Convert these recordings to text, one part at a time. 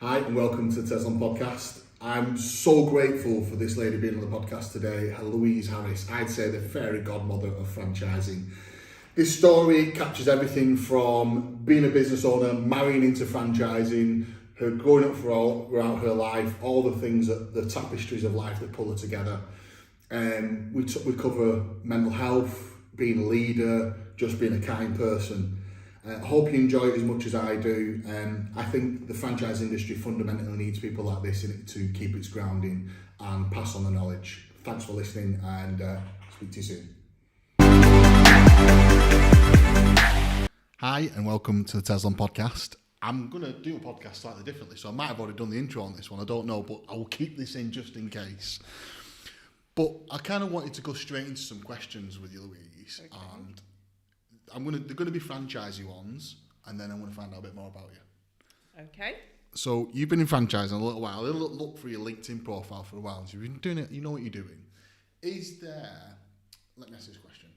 Hi and welcome to the Tezlom podcast. I'm so grateful for this lady being on the podcast today, Louise. I'd say the fairy godmother of franchising. This story captures everything from being a business owner, marrying into franchising, her growing up throughout her life, all the things that the tapestries of life that pull her together. We cover mental health, being a leader, just being a kind person. I hope you enjoy it as much as I do. I think the franchise industry fundamentally needs people like this in it to keep its grounding and pass on the knowledge. Thanks for listening and speak to you soon. Hi and welcome to the Tezlom podcast. I'm going to do a podcast slightly differently, so I might have already done the intro on this one, I don't know, but I will keep this in just in case. But I kind of wanted to go straight into some questions with you, Louise, okay. And they're going to be franchisee ones, and then I'm going to find out a bit more about you. Okay. So you've been in franchising a little while. A little look for your LinkedIn profile for a while. So you've been doing it. You know what you're doing. Let me ask this question: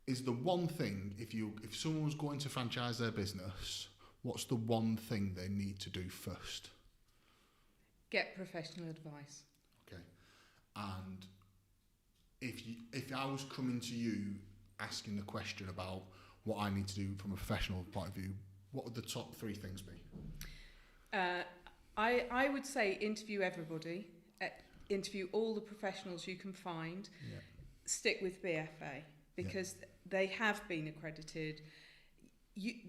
is the one thing if someone was going to franchise their business, what's the one thing they need to do first? Get professional advice. Okay. And if I was coming to you asking the question about what I need to do from a professional point of view, what would the top 3 things be? I would say interview everybody, interview all the professionals you can find, stick with BFA because they have been accredited.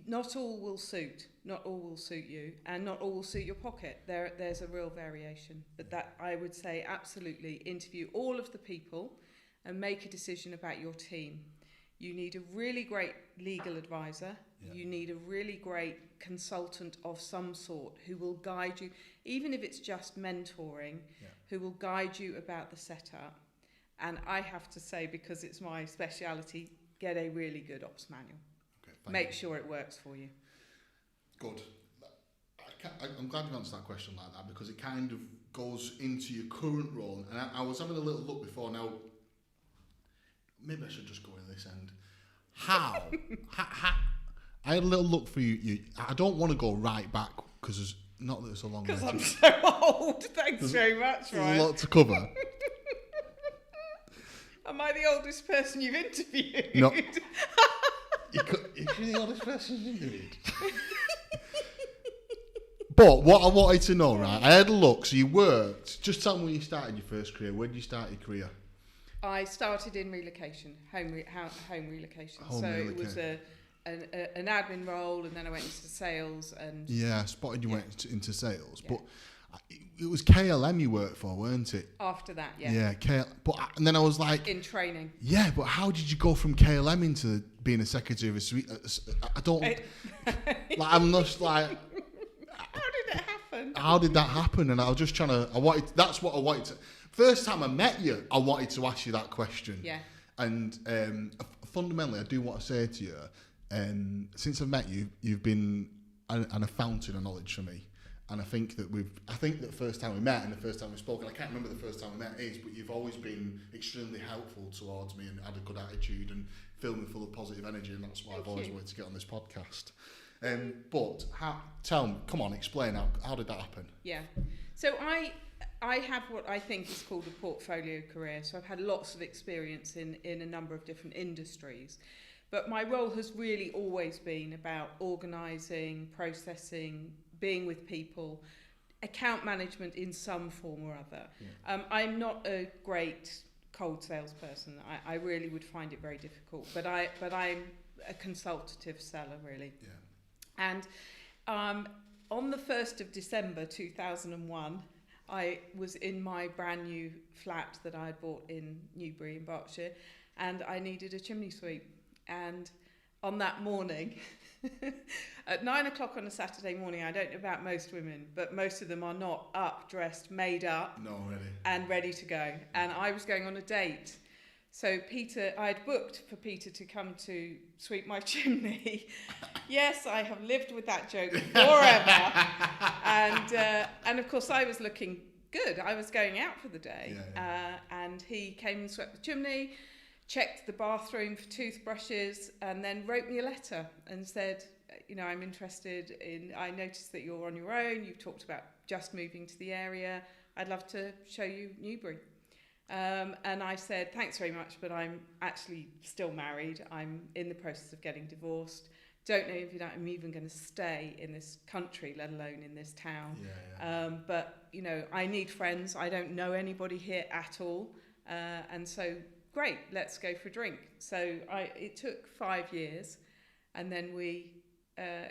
Not all will suit you, and not all will suit your pocket. There's a real variation, but that I would say absolutely interview all of the people and make a decision about your team. You need a really great legal advisor. Yeah. You need a really great consultant of some sort who will guide you, even if it's just mentoring, who will guide you about the setup. And I have to say, because it's my speciality, get a really good ops manual. Okay, make sure it works for you. Good. I'm glad you answered that question like that because it kind of goes into your current role. And I was having a little look before now. Maybe I should just go in this end. How? I had a little look for you. I don't want to go right back because there's not that it's a long way. Because I'm so old. Thanks very much, Ryan. There's a lot to cover. Am I the oldest person you've interviewed? No. You're the oldest person you've interviewed. But what I wanted to know, right? I had a look. So you worked. Just tell me when you started your first career. When did you start your career? I started in relocation, home relocation. It was an admin role, and then I went into sales. And I spotted you went into sales, but it was KLM you worked for, weren't it? After that, and then I was like, in training. Yeah, but how did you go from KLM into being a secretary of a suite? I don't. I'm just like. How did it happen? How did that happen? And I was just trying to. That's what I wanted to. First time I met you, I wanted to ask you that question. Yeah. And fundamentally, I do want to say to you, since I've met you, you've been a fountain of knowledge for me. And I think that first time we met and the first time we spoke, and I can't remember the first time we met is, but you've always been extremely helpful towards me and had a good attitude and filled me full of positive energy, and that's why I've always wanted to get on this podcast. But tell me, come on, explain how did that happen? Yeah. So I have what I think is called a portfolio career. So I've had lots of experience in a number of different industries. But my role has really always been about organising, processing, being with people, account management in some form or other. Yeah. I'm not a great cold salesperson. I really would find it very difficult. But I'm a consultative seller, really. Yeah. And on the 1st of December 2001, I was in my brand new flat that I had bought in Newbury in Berkshire, and I needed a chimney sweep. And on that morning, at 9 o'clock on a Saturday morning, I don't know about most women, but most of them are not up, dressed, made up, and ready to go. And I was going on a date. So I had booked for Peter to come to sweep my chimney. Yes, I have lived with that joke forever. And of course I was looking good. I was going out for the day. And he came and swept the chimney, checked the bathroom for toothbrushes, and then wrote me a letter and said, I'm interested in, I noticed that you're on your own, you've talked about just moving to the area, I'd love to show you Newbury. And I said, thanks very much, but I'm actually still married. I'm in the process of getting divorced. Don't know if I'm even going to stay in this country, let alone in this town. But, I need friends. I don't know anybody here at all. And so, great, let's go for a drink. So it took 5 years. And then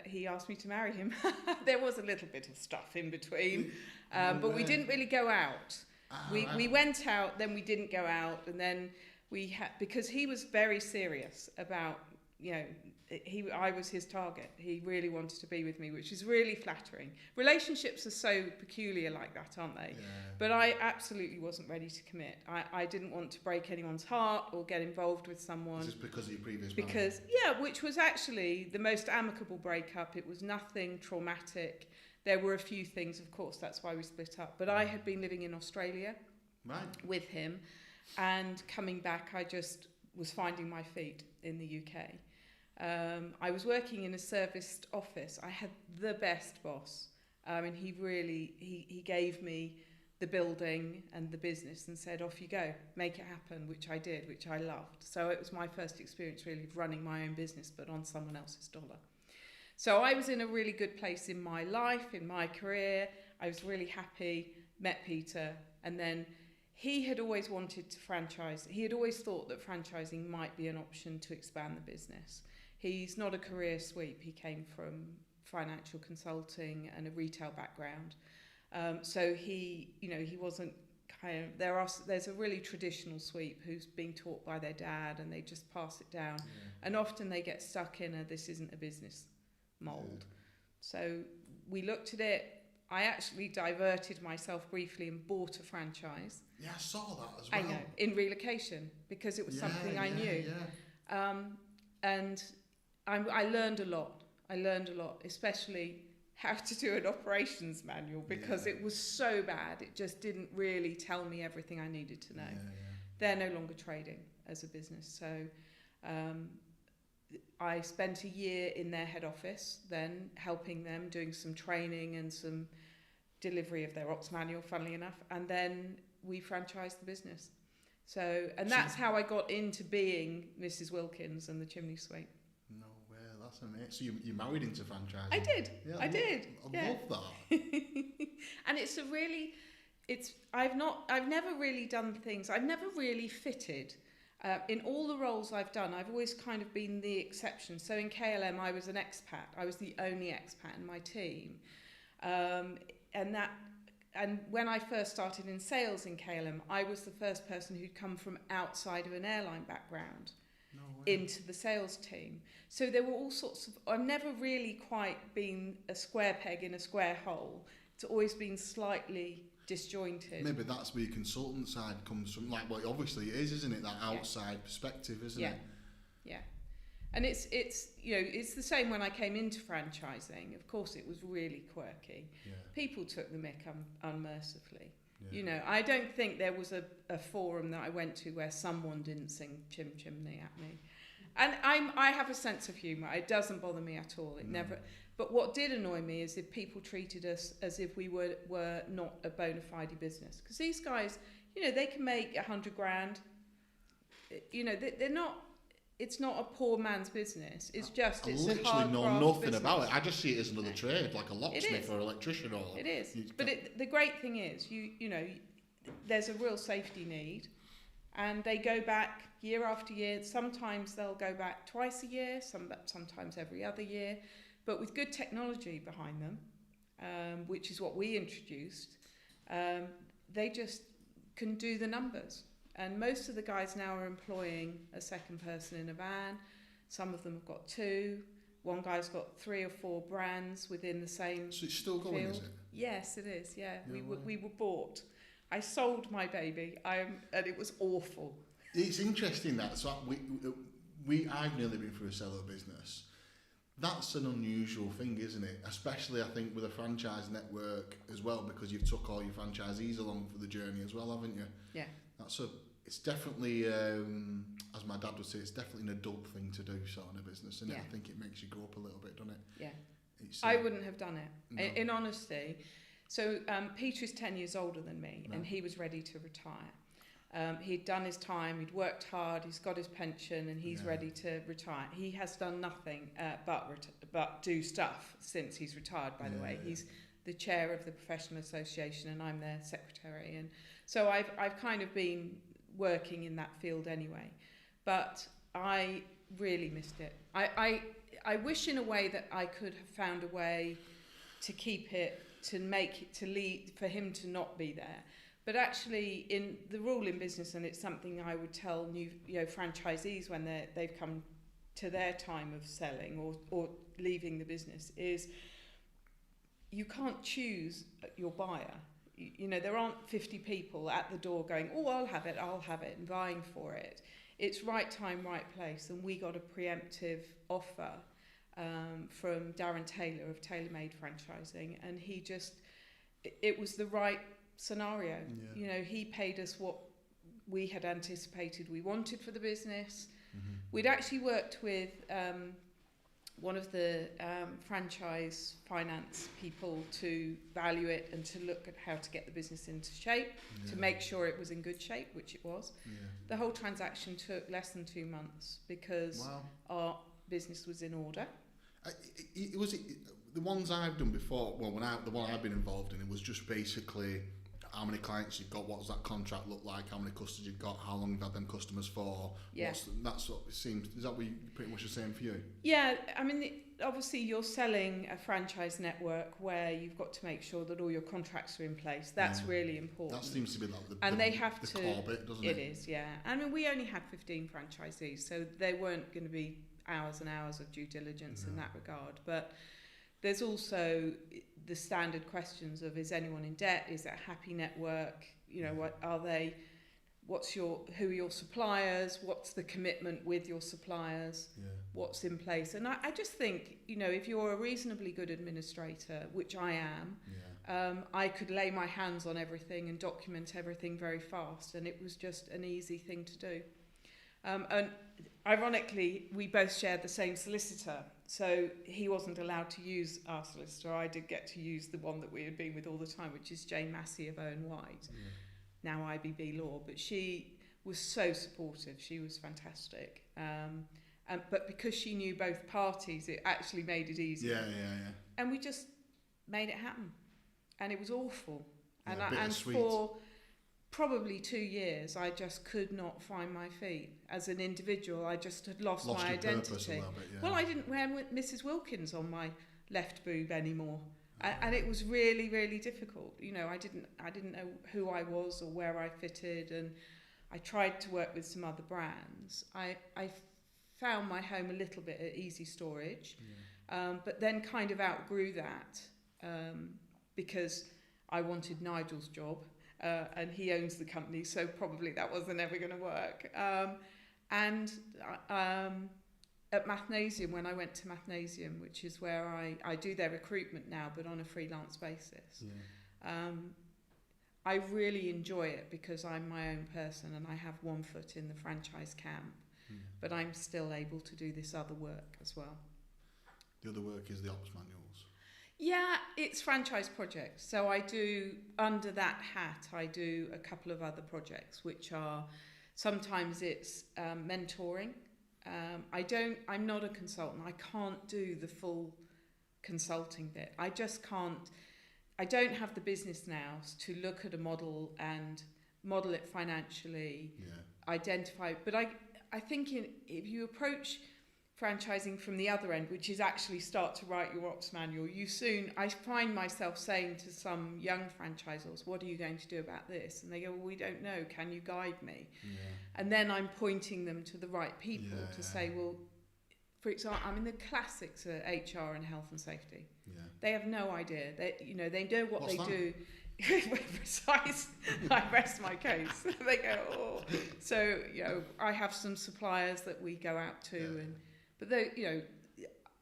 he asked me to marry him. There was a little bit of stuff in between. But we didn't really go out. We went out, then we didn't go out, and then because he was very serious about, I was his target. He really wanted to be with me, which is really flattering. Relationships are so peculiar like that, aren't they? Yeah. But I absolutely wasn't ready to commit. I didn't want to break anyone's heart or get involved with someone. Is this because of your previous marriage? Which was actually the most amicable breakup. It was nothing traumatic. There were a few things, of course, that's why we split up. But I had been living in Australia with him, and coming back, I just was finding my feet in the UK. I was working in a serviced office. I had the best boss. And he gave me the building and the business and said, off you go, make it happen, which I did, which I loved. So it was my first experience really of running my own business, but on someone else's dollar. So I was in a really good place in my life, in my career. I was really happy, met Peter, and then he had always wanted to franchise. He had always thought that franchising might be an option to expand the business. He's not a career sweep. He came from financial consulting and a retail background. So he wasn't kind of, there's a really traditional sweep who's being taught by their dad and they just pass it down. And often they get stuck in this isn't a business mould. So we looked at it. I actually diverted myself briefly and bought a franchise. Yeah, I saw that as well. I know, in relocation, because it was something I knew. And I learned a lot. Especially how to do an operations manual, because it was so bad. It just didn't really tell me everything I needed to know. They're no longer trading as a business. So I spent a year in their head office, then helping them, doing some training and some delivery of their ops manual, funnily enough, and then we franchised the business. So that's how I got into being Mrs. Wilkins and the Chimney Sweep. No way, that's amazing. So you married into franchising? I did. I love that. And I've never really done things. I've never really fitted. In all the roles I've done, I've always kind of been the exception. So in KLM, I was an expat. I was the only expat in my team. And when I first started in sales in KLM, I was the first person who'd come from outside of an airline background into the sales team. So there were all sorts of... I've never really quite been a square peg in a square hole. It's always been slightly disjointed. Maybe that's where your consultant side comes from. Obviously it is, isn't it? That outside perspective, isn't it? Yeah. And it's the same when I came into franchising. Of course, it was really quirky. Yeah. People took the mick unmercifully. Yeah. I don't think there was a forum that I went to where someone didn't sing Chim Chimney at me. And I have a sense of humour. It doesn't bother me at all. It never. But what did annoy me is if people treated us as if we were not a bona fide business. Because these guys, they can make 100 grand. They're not. It's not a poor man's business. It's just it's a hard literally know nothing business. about it. I just see it as another trade, like a locksmith or electrician or. It is. But the great thing is, there's a real safety need, and they go back year after year. Sometimes they'll go back twice a year. Sometimes every other year. But with good technology behind them, which is what we introduced, they just can do the numbers. And most of the guys now are employing a second person in a van. Some of them have got 2. One guy's got 3 or 4 brands within the same So it's still going, field. Is it? Yes, it is, yeah. We were bought. I sold my baby, and it was awful. It's interesting that. So I've nearly been through a sell of a business. That's an unusual thing, isn't it? Especially, I think, with a franchise network as well, because you've took all your franchisees along for the journey as well, haven't you? Yeah. it's definitely, as my dad would say, it's definitely an adult thing to do, starting a business, and I think it makes you grow up a little bit, doesn't it? Yeah. It's, I wouldn't have done it, no. in honesty. So Peter is 10 years older than me, No. and he was ready to retire. He'd done his time, he'd worked hard, he's got his pension, and he's ready to retire. He has done nothing but do stuff since he's retired, by the way. He's the chair of the professional association, and I'm their secretary. And so I've kind of been working in that field anyway. But I really missed it. I wish in a way that I could have found a way to keep it, to make it, to lead, for him to not be there. But actually, in the rule in business, and it's something I would tell new franchisees when they've come to their time of selling or leaving the business, is you can't choose your buyer. There aren't 50 people at the door going, oh, I'll have it, and vying for it. It's right time, right place, and we got a preemptive offer from Darren Taylor of Tailor Made Franchising, and it was the right scenario. He paid us what we had anticipated we wanted for the business. We'd actually worked with one of the franchise finance people to value it and to look at how to get the business into shape, to make sure it was in good shape, which it was. The whole transaction took less than 2 months because our business was in order. The ones I've done before, the one I've been involved in, it was just basically how many clients you've got, what does that contract look like, how many customers you've got, how long you've had them customers for. That's what it seems. Is that what you pretty much the same for you? Yeah, I mean, obviously you're selling a franchise network where you've got to make sure that all your contracts are in place. That's really important. That seems to be like the core bit, doesn't it? It is, yeah. I mean, we only had 15 franchisees, so they weren't going to be hours and hours of due diligence in that regard. But there's also the standard questions of, is anyone in debt? Is it a happy network? What are they? Who are your suppliers? What's the commitment with your suppliers? What's in place? And I just think, if you're a reasonably good administrator, which I am, I could lay my hands on everything and document everything very fast, and it was just an easy thing to do. And ironically, we both shared the same solicitor, so he wasn't allowed to use our solicitor. I did get to use the one that we had been with all the time, which is Jane Massey of Owen White, now IBB Law. But she was so supportive. She was fantastic. But because she knew both parties, it actually made it easier. Yeah. And we just made it happen. And it was awful. Yeah, and for probably 2 years, I just could not find my feet. As an individual, I just had lost my identity. Purpose a little bit, Well, I didn't wear Mrs. Wilkins on my left boob anymore. And it was really, really difficult. I didn't know who I was or where I fitted, and I tried to work with some other brands. I found my home a little bit at Easy Storage, but then kind of outgrew that because I wanted Nigel's job, and he owns the company, so probably that wasn't ever going to work. At Mathnasium, when I went to Mathnasium, which is where I do their recruitment now, but on a freelance basis, I really enjoy it because I'm my own person and I have one foot in the franchise camp, but I'm still able to do this other work as well. The other work is the ops manuals. Yeah, it's franchise projects. So I do, under that hat, I do a couple of other projects, which are, sometimes it's mentoring. I'm not a consultant. I can't do the full consulting bit. I just can't. I don't have the business now to look at a model and model it financially, identify. But I think if you approach franchising from the other end, which is actually start to write your ops manual, I find myself saying to some young franchisors, what are you going to do about this? And they go, well, we don't know, can you guide me? And then I'm pointing them to the right people to say, well, for example, I mean, the classics are HR and health and safety. They have no idea. They know what What's they that? do. Precise. I rest my case. They go, oh. So, I have some suppliers that we go out to, but they,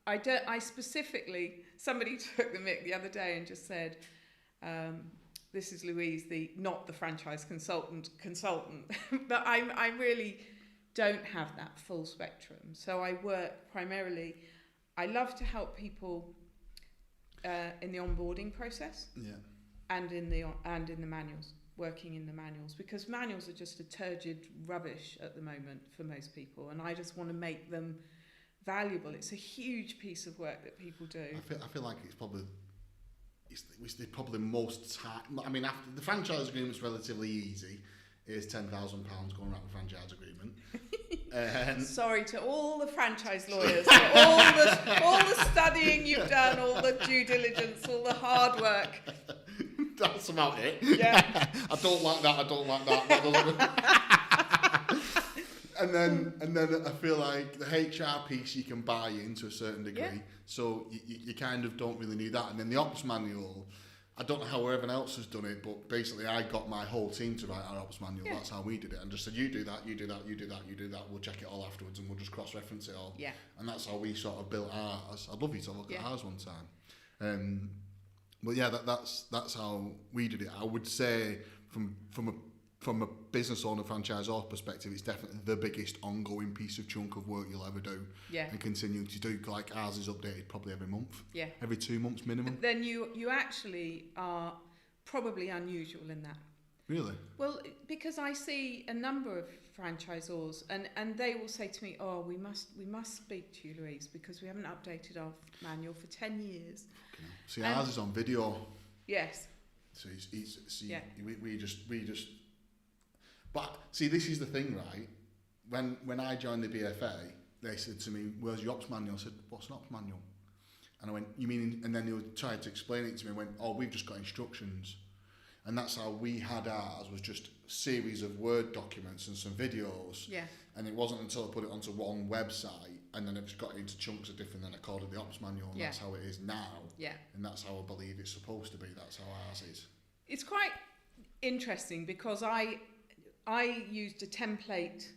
I specifically, somebody took the mick the other day and just said, this is Louise, not the franchise consultant, but I really don't have that full spectrum. So I work primarily. I love to help people in the onboarding process, and in the manuals, working in the manuals, because manuals are just a turgid rubbish at the moment for most people, and I just want to make them valuable. It's a huge piece of work that people do. I feel like it's probably most time. I mean, after the franchise agreement's relatively easy. It's £10,000 going around the franchise agreement. Sorry to all the franchise lawyers for all the studying you've done, all the due diligence, all the hard work. That's about it. Yeah. I don't like that. And then I feel like the HR piece you can buy into a certain degree, so you kind of don't really need that. And then the ops manual, I don't know how everyone else has done it, but basically I got my whole team to write our ops manual. Yeah. That's how we did it, and just said, you do that, you do that, you do that, you do that. We'll check it all afterwards, and we'll just cross-reference it all. Yeah. And that's how we sort of built ours. I'd love you to look at ours one time. But yeah, that's how we did it. I would say from a business owner, franchisor perspective, it's definitely the biggest ongoing piece of chunk of work you'll ever do. Yeah. And continue to do. Like ours is updated probably every month. Yeah. Every 2 months minimum. But then you actually are probably unusual in that. Really? Well, because I see a number of franchisors and they will say to me, "Oh, we must speak to you, Louise, because we haven't updated our manual for 10 years." Okay. See, ours is on video. Yes. So we just. But see, this is the thing, right? When I joined the BFA, they said to me, "Where's your ops manual?" I said, "What's an ops manual?" And I went, "You mean?" And then they tried to explain it to me. I went, "Oh, we've just got instructions." And that's how we had ours, was just a series of Word documents and some videos. Yeah. And it wasn't until I put it onto one website and then it just got into chunks of different, then I called it the ops manual, and that's how it is now. Yeah. And that's how I believe it's supposed to be. That's how ours is. It's quite interesting because I used a template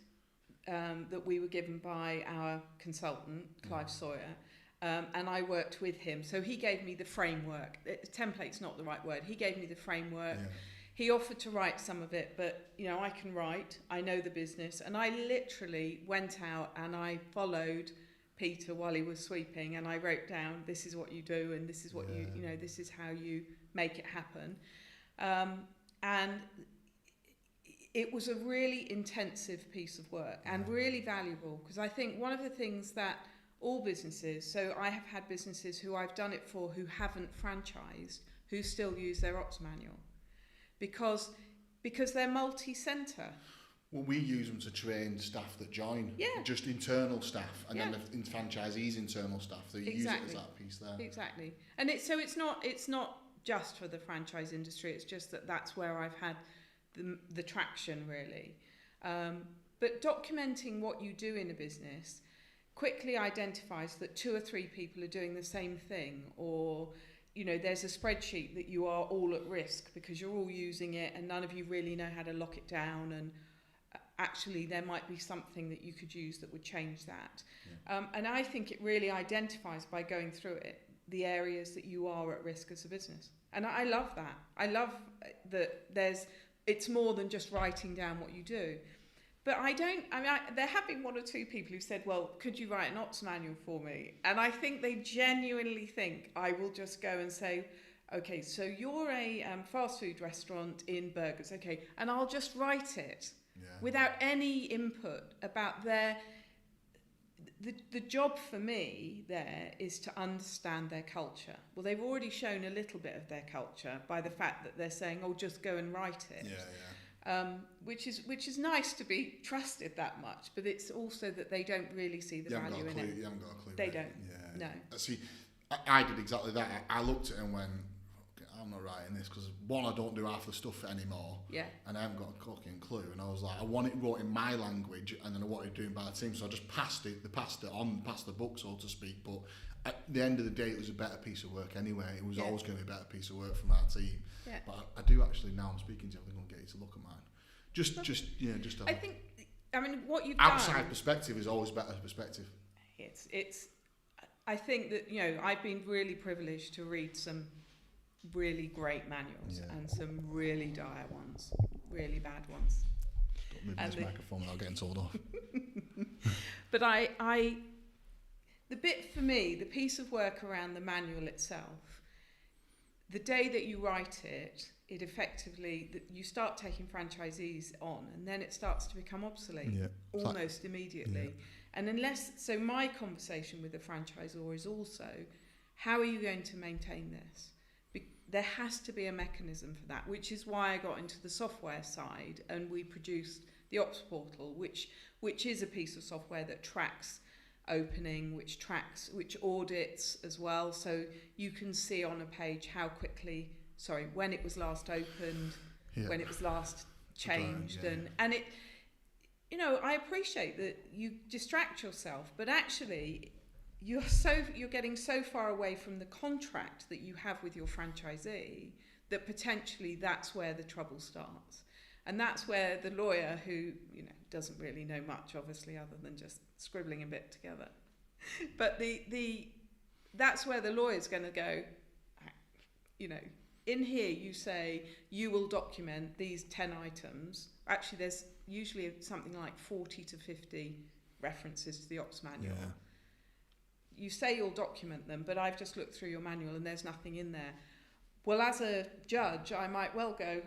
that we were given by our consultant, Clive Sawyer, and I worked with him. So he gave me the framework. Template's not the right word. He gave me the framework. Yeah. He offered to write some of it, but I can write. I know the business, and I literally went out and I followed Peter while he was sweeping, and I wrote down, this is what you do, and this is what this is how you make it happen. And it was a really intensive piece of work and really valuable, because I think one of the things that all businesses, so I have had businesses who I've done it for who haven't franchised, who still use their ops manual because they're multi-centre. Well, we use them to train staff that join, just internal staff, and then the franchisees' internal staff. They use it as that piece there. Exactly, and it's not just for the franchise industry. It's just that's where I've had the traction really. But documenting what you do in a business quickly identifies that 2 or 3 people are doing the same thing, or there's a spreadsheet that you are all at risk because you're all using it and none of you really know how to lock it down, and actually there might be something that you could use that would change that. And I think it really identifies, by going through it, the areas that you are at risk as a business. And I love that. I love that it's more than just writing down what you do. But there have been 1 or 2 people who said, "Well, could you write an ops manual for me?" And I think they genuinely think I will just go and say, "Okay, so you're a fast food restaurant in burgers, okay," and I'll just write it without any input about the job for me there is to understand their culture. Well, they've already shown a little bit of their culture by the fact that they're saying, "Oh, just go and write it." Which is nice to be trusted that much, but it's also that they don't really see the value in it. You haven't got a clue. They don't. Yeah. No. See, I did exactly that. I looked at it and went, "I'm not writing this because, one, I don't do half the stuff anymore, and I haven't got a fucking clue." And I was like, I want it wrote in my language, and then I wanted it doing by the team, so I just passed the book, so to speak. But at the end of the day, it was a better piece of work anyway. It was always going to be a better piece of work from our team. Yeah. But I do actually, now I'm speaking to you, I think I'm going to get you to look at mine. Just I think, what you've outside done, perspective is always better perspective. I think that, I've been really privileged to read some really great manuals Yeah. and some really dire ones, really bad ones. Don't move And this microphone without getting told off. But the bit for me, the piece of work around the manual itself, the day that you write it, it effectively, you start taking franchisees on, and then it starts to become obsolete almost immediately. Yeah. And so my conversation with the franchisor is also, how are you going to maintain this? There has to be a mechanism for that, which is why I got into the software side, and we produced the Ops Portal, which is a piece of software that tracks opening, which audits as well, so you can see on a page when it was last opened, when it was last changed, and it, I appreciate that you distract yourself, but actually you're getting so far away from the contract that you have with your franchisee that potentially that's where the trouble starts. And that's where the lawyer, who doesn't really know much, obviously, other than just scribbling a bit together, but that's where the lawyer's going to go, in here you say you will document these 10 items. Actually, there's usually something like 40 to 50 references to the ops manual. Yeah. You say you'll document them, but I've just looked through your manual and there's nothing in there. Well, as a judge, I might well go,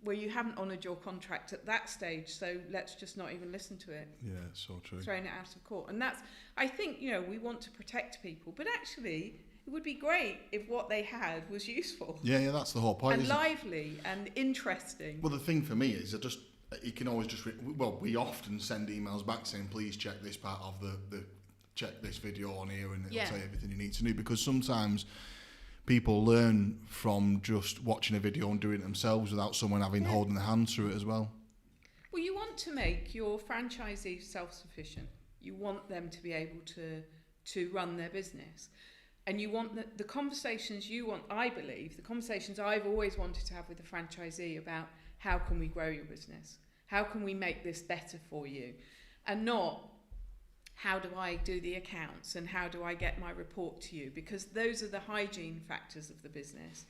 well, you haven't honoured your contract at that stage, so let's just not even listen to it. Yeah, so true. Throwing it out of court. And that's, I think, we want to protect people, but actually it would be great if what they had was useful. Yeah, that's the whole point. And lively and interesting. Well, the thing for me is you can always we often send emails back saying, please check this part of the check this video on here, and it'll tell you everything you need to know, because sometimes people learn from just watching a video and doing it themselves without someone holding their hand through it as well. Well, you want to make your franchisee self-sufficient. You want them to be able to run their business. And you want the conversations I believe, the conversations I've always wanted to have with the franchisee about how can we grow your business? How can we make this better for you? And not, how do I do the accounts and how do I get my report to you? Because those are the hygiene factors of the business.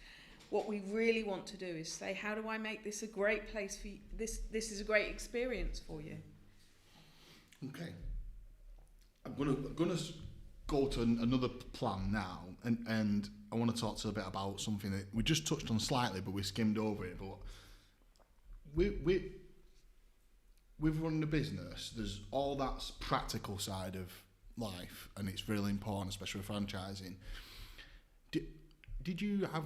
What we really want to do is say, how do I make this a great place for you? This is a great experience for you. Okay. I'm gonna go to another plan now, and I want to talk to you a bit about something that we just touched on slightly, but we skimmed over it. But with running a business, there's all that practical side of life, and it's really important, especially with franchising. Did you have,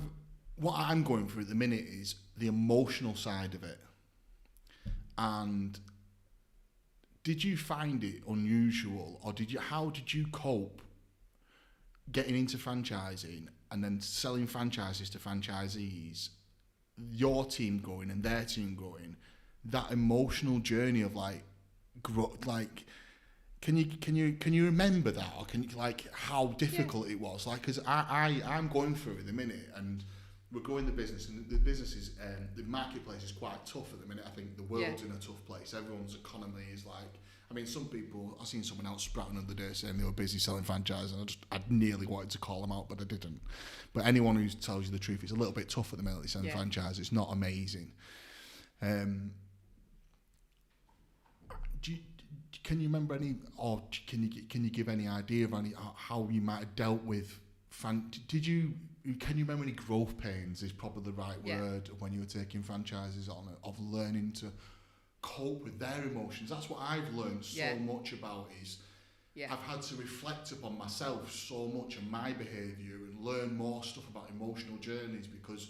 what I'm going through at the minute is the emotional side of it, and did you find it unusual, or how did you cope getting into franchising and then selling franchises to franchisees, your team growing and their team growing, that emotional journey of can you remember that, or can you, how difficult it was? Because I'm going through it at the minute, and we're growing the business, and the business is the marketplace is quite tough at the minute. I think the world's in a tough place. Everyone's economy is some people, I seen someone else sprouting the other day saying they were busy selling franchise, and I nearly wanted to call them out, but I didn't. But anyone who tells you the truth, it's a little bit tough at the minute selling franchise. It's not amazing. Can you remember any, or can you give any idea of how you might have dealt with? Can you remember any growth pains? Is probably the right word when you were taking franchises on, of learning to cope with their emotions. That's what I've learned so much about is I've had to reflect upon myself so much and my behaviour and learn more stuff about emotional journeys, because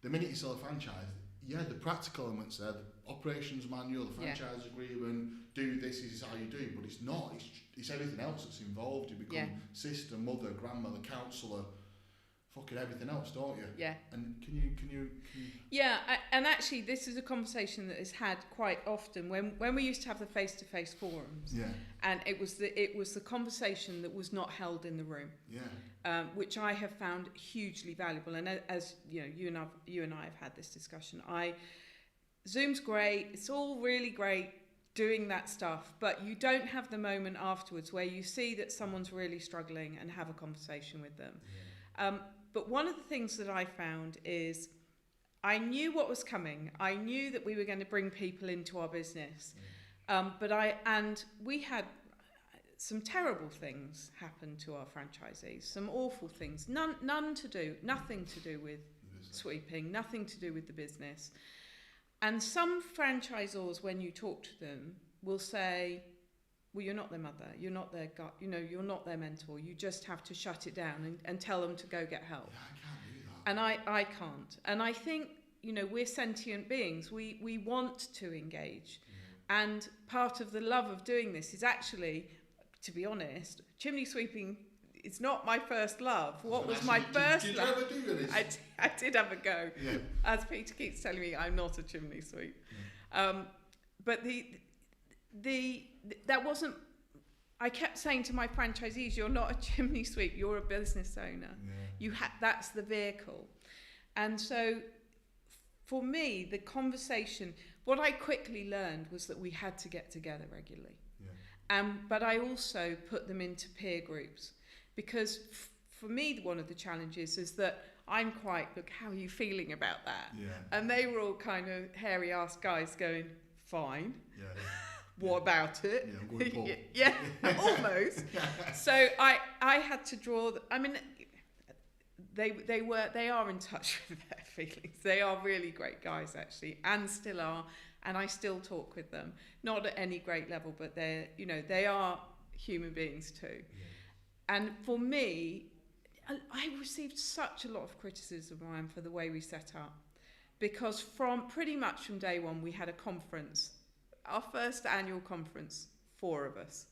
the minute you sell a franchise, the practical elements there, the operations manual, the franchise agreement, do this is how you do, but it's not. It's everything else that's involved. You become sister, mother, grandmother, counsellor, fucking everything else, don't you? Yeah. And can you? Yeah, and actually, this is a conversation that is had quite often when we used to have the face-to-face forums. Yeah. And it was the conversation that was not held in the room. Yeah. Which I have found hugely valuable, and as you know, you and I have had this discussion. Zoom's great. It's all really great doing that stuff, but you don't have the moment afterwards where you see that someone's really struggling and have a conversation with them. Yeah. but one of the things that I found is I knew what was coming. I knew that we were going to bring people into our business. And we had some terrible things happen to our franchisees, some awful things, nothing to do with sweeping, nothing to do with the business. And some franchisors, when you talk to them, will say, well, you're not their mother, you're not their you're not their mentor, you just have to shut it down and tell them to go get help. Yeah, I can't do that. And I can't. And I think, we're sentient beings, we want to engage. And part of the love of doing this is actually, to be honest, chimney sweeping is not my first love. What was my first love? Did you ever do this? I did have a go. Yeah. As Peter keeps telling me, I'm not a chimney sweep. But that wasn't. I kept saying to my franchisees, "You're not a chimney sweep. You're a business owner. Yeah. That's the vehicle." And so, for me, the conversation. What I quickly learned was that we had to get together regularly. Yeah. But I also put them into peer groups because for me, one of the challenges is that I'm quite, look, how are you feeling about that? Yeah. And they were all kind of hairy-ass guys going, fine. Yeah. What about it? Yeah, I'm going to yeah, almost. So I had to draw. They are in touch with their feelings. They are really great guys, actually, and still are. And I still talk with them, not at any great level, but they are human beings too. Yeah. And for me, I received such a lot of criticism, Ryan, for the way we set up, because pretty much from day one, we had a conference. Our first annual conference, 4 of us,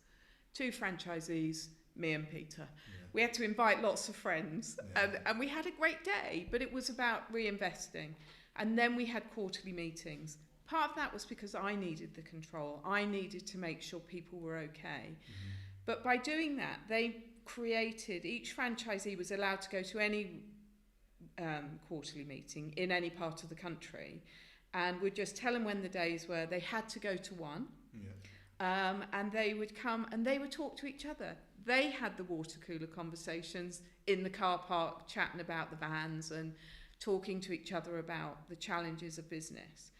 2 franchisees, me and Peter. Yeah. We had to invite lots of friends, and we had a great day, but it was about reinvesting. And then we had quarterly meetings. Part of that was because I needed the control. I needed to make sure people were okay. Mm-hmm. But by doing that, each franchisee was allowed to go to any quarterly meeting in any part of the country, and we'd just tell them when the days were. They had to go to one, and they would come and they would talk to each other. They had the water cooler conversations in the car park, chatting about the vans and talking to each other about the challenges of business.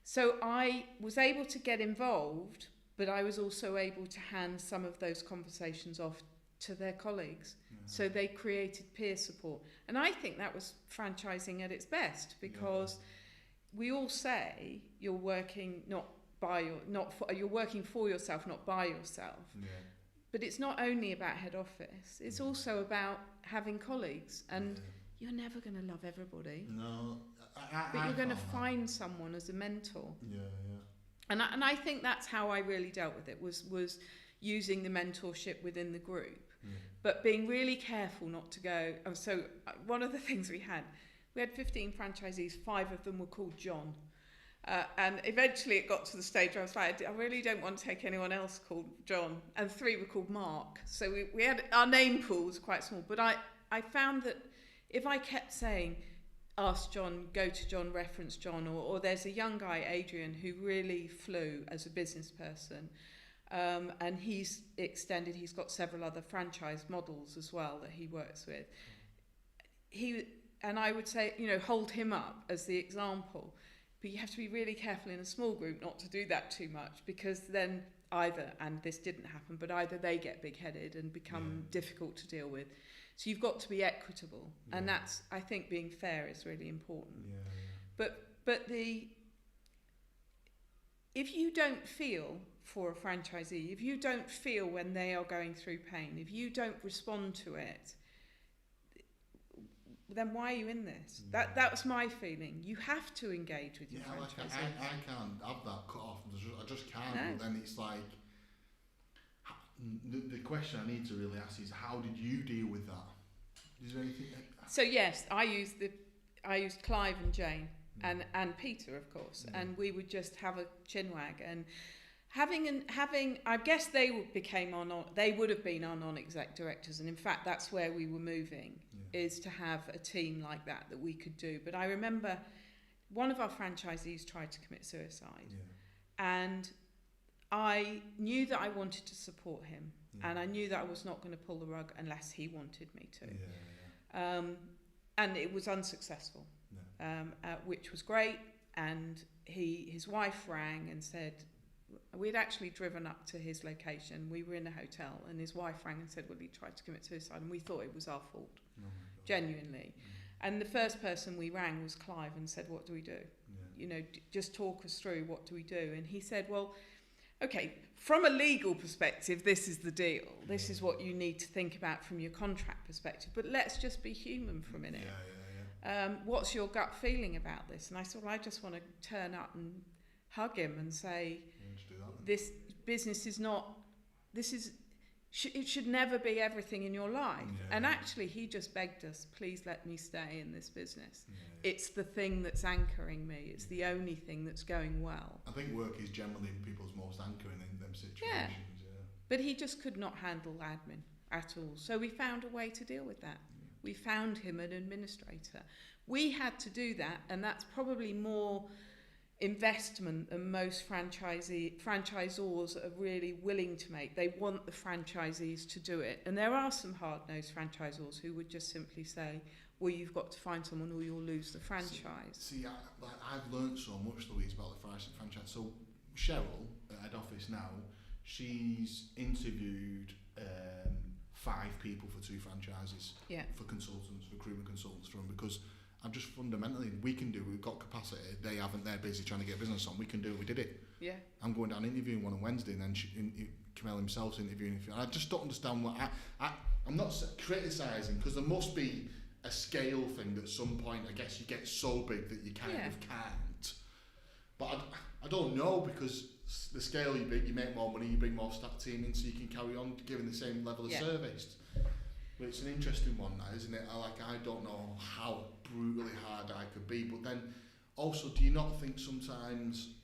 So I was able to get involved, but I was also able to hand some of those conversations off to their colleagues. So they created peer support. And I think that was franchising at its best, because we all say you're working you're working for yourself, not by yourself. Yeah. But it's not only about head office, it's also about having colleagues, and you're never going to love everybody. No, but you're going to find someone as a mentor. Yeah. And I think that's how I really dealt with it, was using the mentorship within the group, but being really careful not to go. So one of the things we had 15 franchisees, 5 of them were called John. And eventually it got to the stage where I was like, I really don't want to take anyone else called John. And 3 were called Mark. So we had, our name pool was quite small. But I found that if I kept saying, ask John, go to John, reference John, or there's a young guy, Adrian, who really flew as a business person. And he's got several other franchise models as well that he works with. And I would say, hold him up as the example. But you have to be really careful in a small group not to do that too much, because then and this ddidn't happen, but either they get big-headed and become difficult to deal with. So you've got to be equitable. Yeah. And that's, I think, being fair is really important. Yeah. But if you don't feel for a franchisee, if you don't feel when they are going through pain, if you don't respond to it, then why are you in this? Yeah. That was my feeling. You have to engage with your franchisee. I can't have that cut off. I just can't. No. But then it's like, the question I need to really ask is, how did you deal with that? Is there anything? So yes, I used Clive and Jane and Peter, of course, and we would just have a chinwag and having. I guess they would have been our non-exec directors, and in fact that's where we were moving. Is to have a team like that we could do. But I remember one of our franchisees tried to commit suicide, and I knew that I wanted to support him, and I knew that I was not going to pull the rug unless he wanted me to. and it was unsuccessful, Yeah. which was great. And his wife rang and said, we'd actually driven up to his location. We were in a hotel, and his wife rang and said, well, he tried to commit suicide, and we thought it was our fault, genuinely. And the first person we rang was Clive and said, what do we do? You know, just talk us through, what do we do? And he said, well, okay, from a legal perspective, this is the deal. This is what you need to think about from your contract perspective. But let's just be human for a minute. What's your gut feeling about this? And I said, well, I just want to turn up and hug him and say, this business is not, it should never be everything in your life. And actually, he just begged us, please let me stay in this business. It's the thing that's anchoring me. It's the only thing that's going well. I think work is generally people's most anchoring in them situations. But he just could not handle admin at all. So we found a way to deal with that. We found him an administrator. We had to do that, and that's probably more investment than most franchisors are really willing to make. They want the franchisees to do it. And there are some hard-nosed franchisors who would just simply say, well, you've got to find someone or you'll lose the franchise. See, I've learned so much, Louise, about the franchise. So Cheryl, at head office now, she's interviewed 5 people for 2 franchises, for consultants, recruitment consultants for them, because I'm just fundamentally, we've got capacity, they haven't, they're busy trying to get business on, we can do it, we did it. Yeah. I'm going down interviewing one on Wednesday, and then Kamel himself's interviewing. I just don't understand what, I'm not criticising, because there must be a scale thing at some point. I guess you get so big that you kind of can't. But I don't know, because the scale you big, you make more money, you bring more staff team in, so you can carry on giving the same level of service. But it's an interesting one, that, isn't it? I don't know how brutally hard I could be, but then also, do you not think sometimes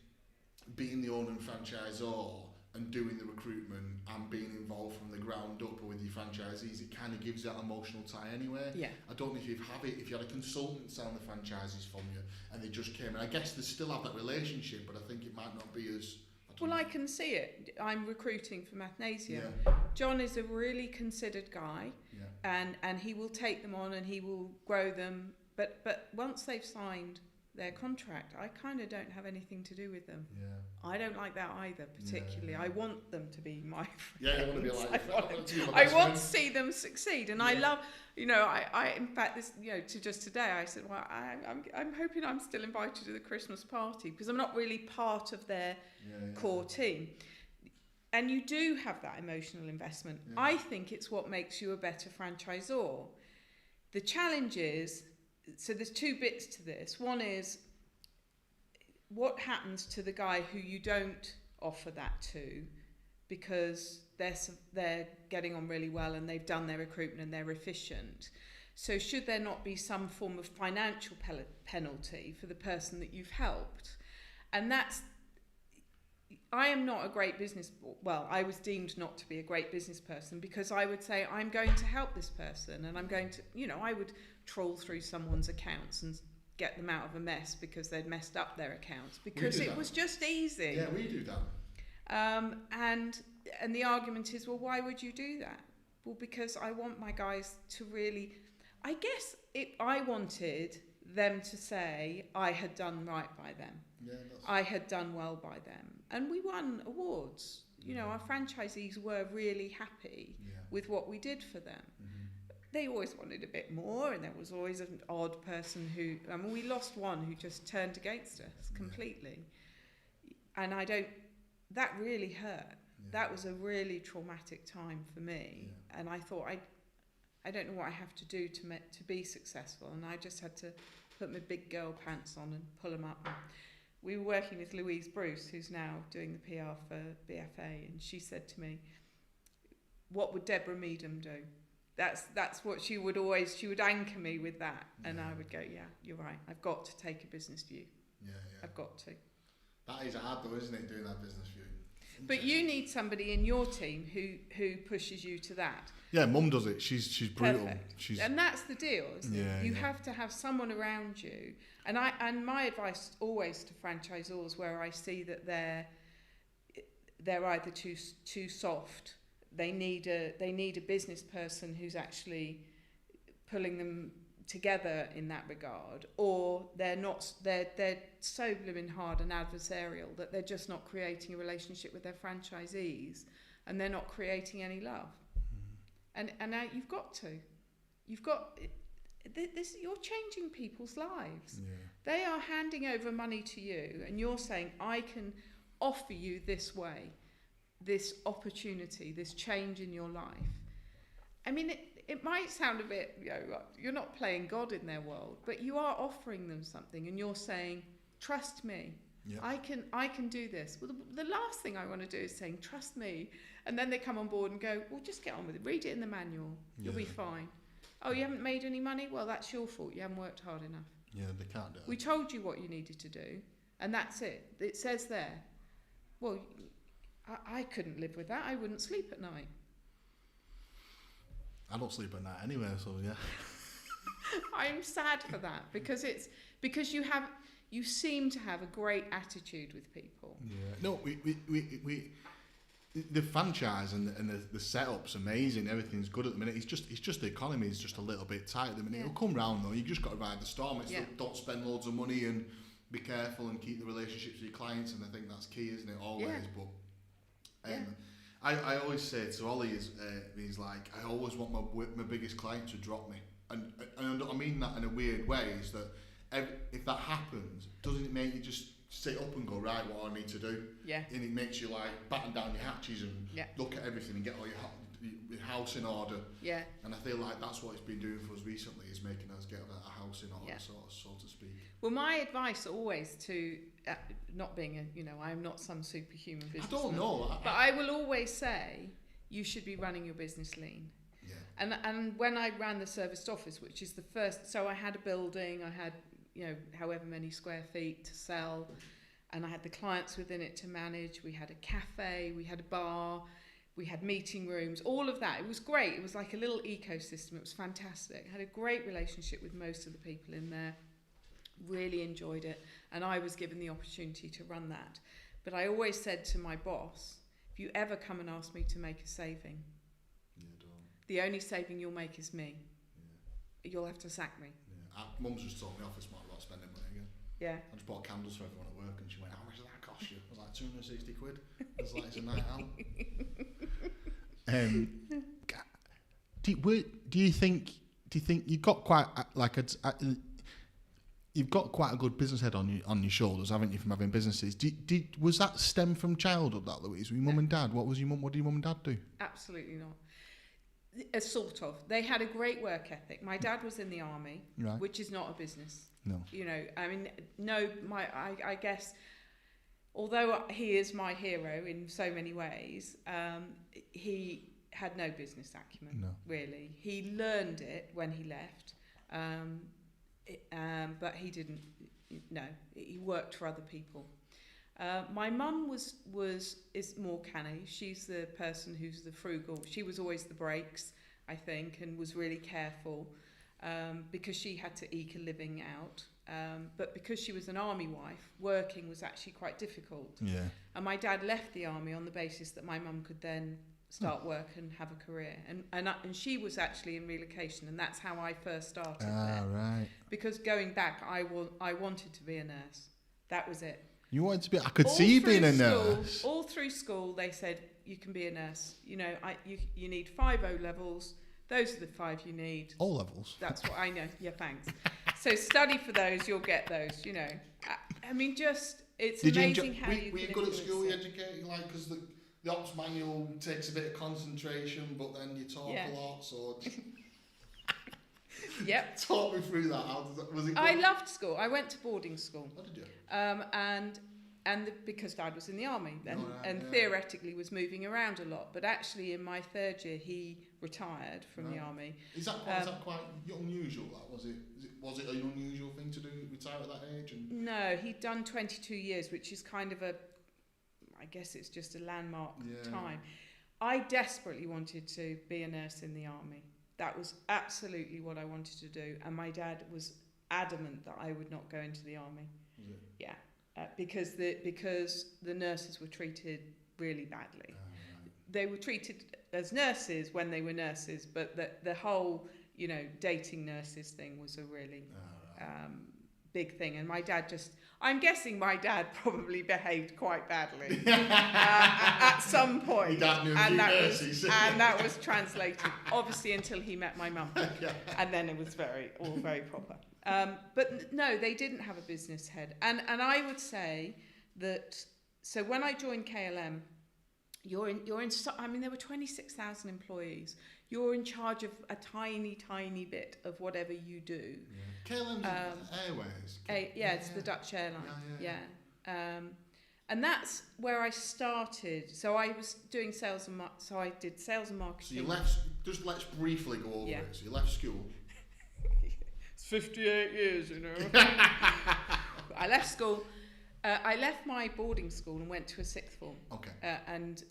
being the owner and franchisor and doing the recruitment and being involved from the ground up with your franchisees, it kind of gives that emotional tie anyway? Yeah. I don't know if if you had a consultant selling the franchises from you and they just came in. I guess they still have that relationship, but I think it might not be as... I can see it. I'm recruiting for Mathnasia. John is a really considered guy, and he will take them on and he will grow them. But once they've signed their contract, I kind of don't have anything to do with them. I don't like that either, particularly. I want them to be my friends. I want to be like I want to see them succeed, and I love, I in fact, this, to just today, I said, well, I'm hoping I'm still invited to the Christmas party, because I'm not really part of their core team. And you do have that emotional investment. I think it's what makes you a better franchisor. The challenge is, so there's 2 bits to this. One is, what happens to the guy who you don't offer that to, because they're getting on really well and they've done their recruitment and they're efficient. So should there not be some form of financial penalty for the person that you've helped? And I am not a great I was deemed not to be a great business person, because I would say, I'm going to help this person, and I'm going to, I would trawl through someone's accounts and get them out of a mess because they'd messed up their accounts, because it was just easy. Yeah, we do that. And the argument is, well, why would you do that? Well, because I want my guys to really, I guess I wanted them to say I had done right by them. I had done well by them. And we won awards. Our franchisees were really happy with what we did for them. They always wanted a bit more, and there was always an odd person who... we lost one who just turned against us completely. And that really hurt. That was a really traumatic time for me. And I thought, I don't know what I have to do to be successful. And I just had to put my big girl pants on and pull them up. We were working with Louise Bruce, who's now doing the PR for BFA, and she said to me, what would Deborah Meadham do? That's what she would anchor me with that. And I would go, yeah, you're right. I've got to take a business view. I've got to. That is hard though, isn't it, doing that business view? But you need somebody in your team who pushes you to that. Yeah, Mum does it. She's brutal. And that's the deal, isn't it? You have to have someone around you. And my advice always to franchisors, where I see that they're either too soft, they need a business person who's actually pulling them together in that regard, or they're not. They're so blooming hard and adversarial that they're just not creating a relationship with their franchisees, and they're not creating any love. And now you've got this. You're changing people's lives. Yeah. They are handing over money to you, and you're saying, I can offer you this way, this opportunity, this change in your life. I mean, it might sound a bit, you're not playing God in their world, but you are offering them something, and you're saying, trust me. Yep. I can do this. Well, the last thing I want to do is saying, trust me. And then they come on board and go, well, just get on with it. Read it in the manual. You'll be fine. Oh, you haven't made any money? Well, that's your fault. You haven't worked hard enough. Yeah, they can't do it. We told you what you needed to do, and that's it. It says there. Well, I couldn't live with that. I wouldn't sleep at night. I don't sleep at night anyway, so yeah. I'm sad for that because you seem to have a great attitude with people. Yeah. No, we the franchise and the setup's amazing. Everything's good at the minute. It's just the economy is just a little bit tight at the minute. Yeah. It'll come round though. You just got to ride the storm. It's Yeah. don't spend loads of money and be careful and keep the relationships with your clients. And I think that's key, isn't it? Always. Yeah. But Yeah. I always say to Ollie, he's like, I always want my biggest client to drop me, and I mean that in a weird way. Is that if that happens, doesn't it make you just sit up and go, right, what I need to do? Yeah. And it makes you like batten down your hatches and look at everything and get all your house in order. Yeah. And I feel like that's what it's been doing for us recently, is making us get a house in order, so to speak. Well, my advice always to, not being I'm not some superhuman businessman. I don't know. But I will always say you should be running your business lean. Yeah. And when I ran the serviced office, which is the first, so I had a building, I had, however many square feet to sell, and I had the clients within it to manage. We had a cafe, we had a bar, we had meeting rooms, all of that. It was great. It was like a little ecosystem. It was fantastic. I had a great relationship with most of the people in there. Really enjoyed it. And I was given the opportunity to run that. But I always said to my boss, if you ever come and ask me to make a saving, the only saving you'll make is me. Yeah. You'll have to sack me. Yeah. Mum's just told me off this morning about spending money again. Yeah. I just bought candles for everyone at work, and she went, how much does that cost you? I was like, 260 quid. I was like, it's a night out. Do you think you've got quite you've got quite a good business head on your shoulders, haven't you, from having businesses? Was that stem from childhood, that, Louise? Were your mum and dad? What did your mum and dad do? Absolutely not. Sort of. They had a great work ethic. My dad was in the army, right, which is not a business. No. I mean, no. I guess, although he is my hero in so many ways, he had no business acumen. No. Really. He learned it when he left, but he didn't. No, he worked for other people. My mum is more canny. She's the person who's the frugal. She was always the breaks, I think, and was really careful because she had to eke a living out. But because she was an army wife, working was actually quite difficult. Yeah. And my dad left the army on the basis that my mum could then start work and have a career. And she was actually in relocation, and that's how I first started there. Right. Because going back, I wanted to be a nurse. That was it. You wanted to be... I could see you being a nurse. All through school, they said, you can be a nurse. You need 5 O levels. Those are the 5 you need. O levels? That's what I know. Yeah, thanks. So study for those, you'll get those, I mean, it's amazing how you can... Were you good at school, you educated? Because the ops manual takes a bit of concentration, but then you talk a lot, so... Yep. Talk me through that. Was it good? I loved school. I went to boarding school. What did you? Because Dad was in the army and theoretically was moving around a lot, but actually in my 3rd year he retired from the army. Is that quite unusual? Was it an unusual thing to do, retire at that age? No, he'd done 22 years, which is kind of I guess it's just a landmark time. I desperately wanted to be a nurse in the army. That was absolutely what I wanted to do, and my dad was adamant that I would not go into the army. Was it? Yeah, because the nurses were treated really badly. Right. They were treated as nurses when they were nurses, but the whole, dating nurses thing was a really big thing. And my dad I'm guessing my dad probably behaved quite badly at some point. And that was translated, obviously, until he met my mum. And then it was all very proper. But no, they didn't have a business head. And I would say that, so when I joined KLM, there were 26,000 employees. You're in charge of a tiny, tiny bit of whatever you do. KLM Airways. It's the Dutch airline. And that's where I started. So I was doing sales and so I did sales and marketing. So you left. Just let's briefly go over it. So you left school. It's 58 years, I left school. I left my boarding school and went to a sixth form. Okay. And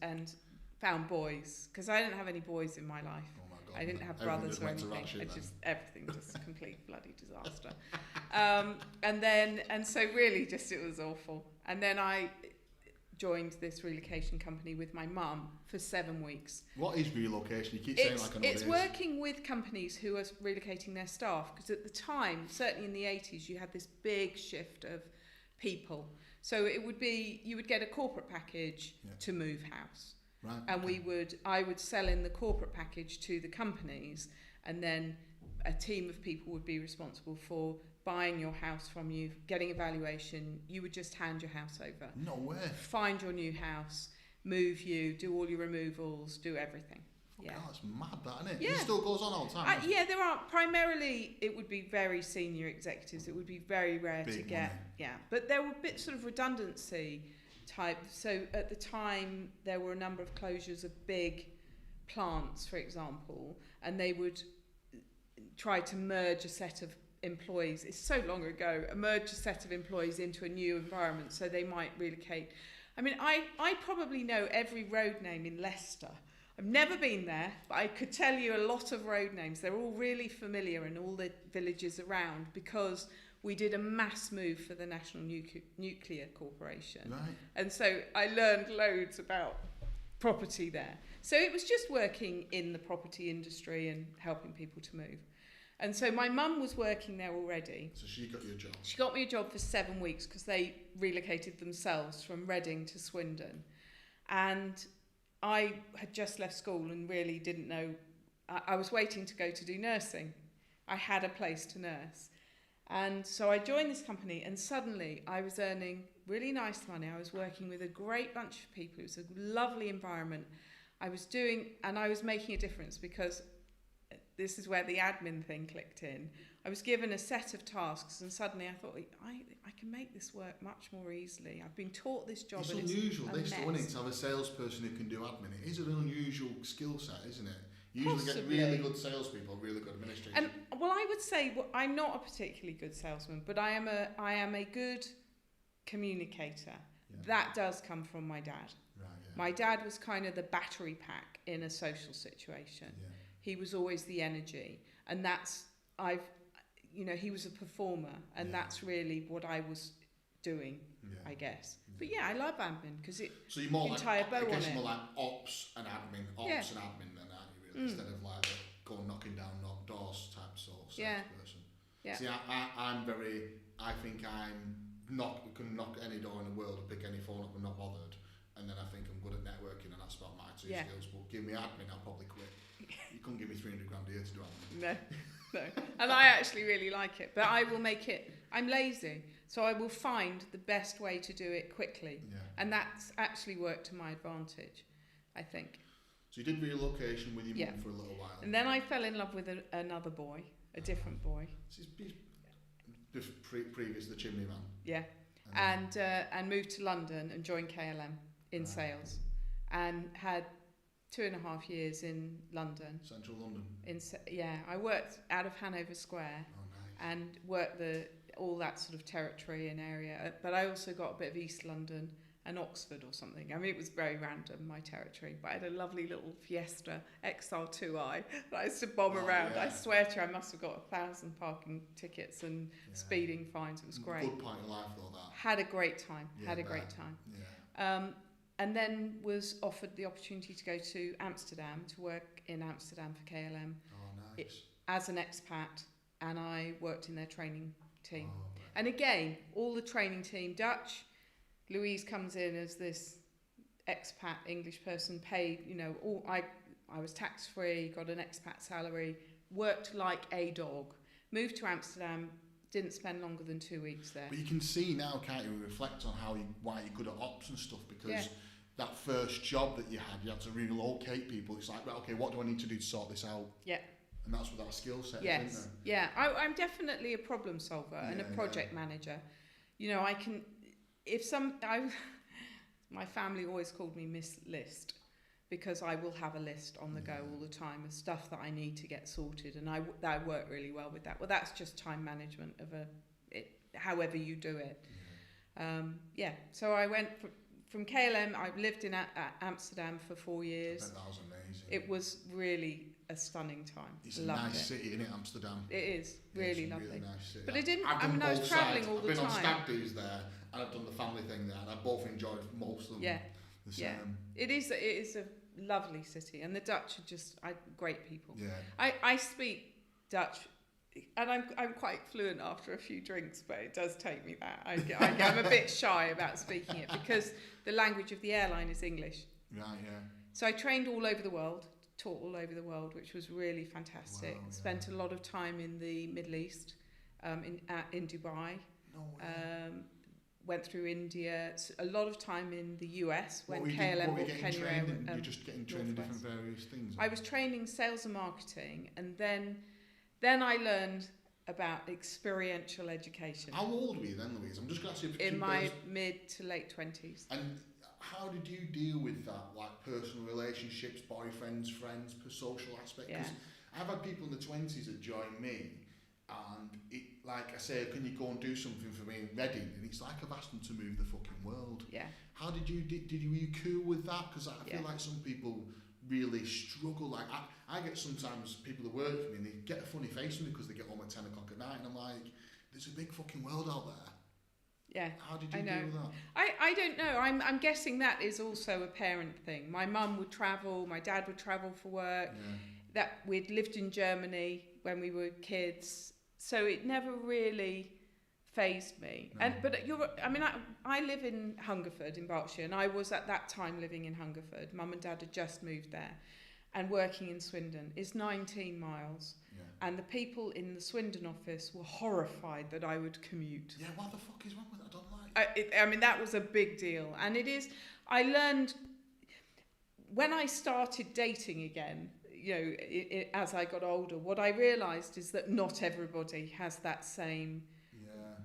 found boys, because I didn't have any boys in my life. Oh my God, I didn't have brothers or anything. Everything just a complete bloody disaster. And so really just it was awful. And then I joined this relocation company with my mum for 7 weeks. What is relocation? You keep saying like I know it's working with companies who are relocating their staff, because at the time, certainly in the 80s, you had this big shift of people. So it would be, you would get a corporate package to move house. Right. And I would sell in the corporate package to the companies, and then a team of people would be responsible for buying your house from you, getting a valuation. You would just hand your house over. No way. Find your new house, move you, do all your removals, do everything. God, that's mad, that, isn't it? Yeah. It still goes on all the time. There are. Primarily, it would be very senior executives. It would be very rare to get. Money. Yeah, but there were bits sort of redundancy type. So at the time, there were a number of closures of big plants, for example, and they would try to merge a set of employees. It's so long ago. Merge a set of employees into a new environment, so they might relocate. I mean, I probably know every road name in Leicester. I've never been there, but I could tell you a lot of road names. They're all really familiar in all the villages around, because we did a mass move for the National Nuclear Corporation. Right. And so I learned loads about property there. So it was just working in the property industry and helping people to move. And so my mum was working there already. So she got you a job? She got me a job for 7 weeks, because they relocated themselves from Reading to Swindon. And I had just left school and really didn't know. I was waiting to go to do nursing. I had a place to nurse. And so I joined this company, and suddenly I was earning really nice money. I was working with a great bunch of people. It was a lovely environment. I was making a difference, because this is where the admin thing clicked in. I was given a set of tasks, and suddenly I thought, I can make this work much more easily. I've been taught this job. It's unusual, this, isn't it, to have a salesperson who can do admin. It is an unusual skill set, isn't it? You usually get really good salespeople, really good administrators. And I would say I'm not a particularly good salesman, but I am a good communicator. Yeah. That does come from my dad. Right, yeah. My dad was kind of the battery pack in a social situation. Yeah. He was always the energy, and he was a performer, and that's really what I was doing, I guess. But I love admin, because so you're more tie a bow on it. I guess more like ops and admin, then, aren't you, really? Instead of like go knocking down doors type sort of salesperson. Yeah. See, I think can knock any door in the world and pick any phone up and not bothered, and then I think I'm good at networking, and that's about my two skills. But give me admin, I'll probably quit. You couldn't give me 300 grand a year to do admin. No. And I actually really like it, but I will make it. I'm lazy, so I will find the best way to do it quickly, and that's actually worked to my advantage, I think. So you did relocation with your mum for a little while, and then I fell in love with another boy, a different boy. Just previous to the chimney man. Yeah, and moved to London and joined KLM in sales, and had 2.5 years in London. Central London. I worked out of Hanover Square. Oh, nice. And worked all that sort of territory and area. But I also got a bit of East London and Oxford or something. I mean, it was very random, my territory. But I had a lovely little Fiesta XR2i that I used to bomb around. Yeah. I swear to you, I must have got 1,000 parking tickets and speeding fines. It was great. Good point in life, though, that. Had a great time. Yeah, Yeah. And then was offered the opportunity to go to Amsterdam, to work in Amsterdam for KLM. Oh, nice. as an expat, and I worked in their training team. Oh, right. And again, all the training team, Dutch, Louise comes in as this expat English person, paid, I was tax-free, got an expat salary, worked like a dog, moved to Amsterdam, didn't spend longer than 2 weeks there. But you can see now, can't you, reflect on why you're good at ops and stuff, because that first job that you had to relocate people. It's like, right, okay, what do I need to do to sort this out? Yeah. And that's what that skill set is, Yes. isn't it? Yeah, I'm definitely a problem solver and a project manager. I can, my family always called me Miss List, because I will have a list on the go all the time of stuff that I need to get sorted, and I work really well with that. Well, that's just time management of however you do it. So I went from KLM. I lived in Amsterdam for 4 years. I bet that was amazing. It was really a stunning time. It's a nice city, isn't it, Amsterdam? It is really lovely. Really nice city. But I was travelling all the time. I've been on stag do's there, and I've done the family thing there, and I've both enjoyed most of them. Yeah. It is a lovely city, and the Dutch are just great people. Yeah. I speak Dutch, and I'm quite fluent after a few drinks, but it does take me that. I'm a bit shy about speaking it because the language of the airline is English. Right, yeah. So I trained all over the world, taught all over the world, which was really fantastic. Wow, Spent a lot of time in the Middle East, in Dubai. No way. Went through India, a lot of time in the US when What KLM were you or getting Kenya trained Air. in? You're just getting trained in different various things? I was training sales and marketing, and then I learned about experiential education. How old were you then, Louise? I'm just going to ask you in my mid to late 20s. And how did you deal with that, like personal relationships, boyfriends, friends, social aspect? Because I've had people in the 20s that join me, and like I say, can you go and do something for me in Reading? And it's like I've asked them to move the fucking world. Yeah. How did you were you cool with that? Because I feel like some people really struggle. Like I get sometimes people that work for me and they get a funny face on me because they get home at 10 o'clock at night, and I'm like, there's a big fucking world out there. Yeah. How did you deal with that? I don't know. I'm guessing that is also a parent thing. My mum would travel, my dad would travel for work. Yeah. That we'd lived in Germany when we were kids, so it never really fazed me. No. I live in Hungerford in Berkshire, and I was at that time living in Hungerford. Mum and Dad had just moved there, and working in Swindon is 19 miles. Yeah. And the people in the Swindon office were horrified that I would commute. Yeah, what the fuck is wrong with that? I don't like. That was a big deal, and it is. I learned when I started dating again. As I got older, what I realised is that not everybody has that same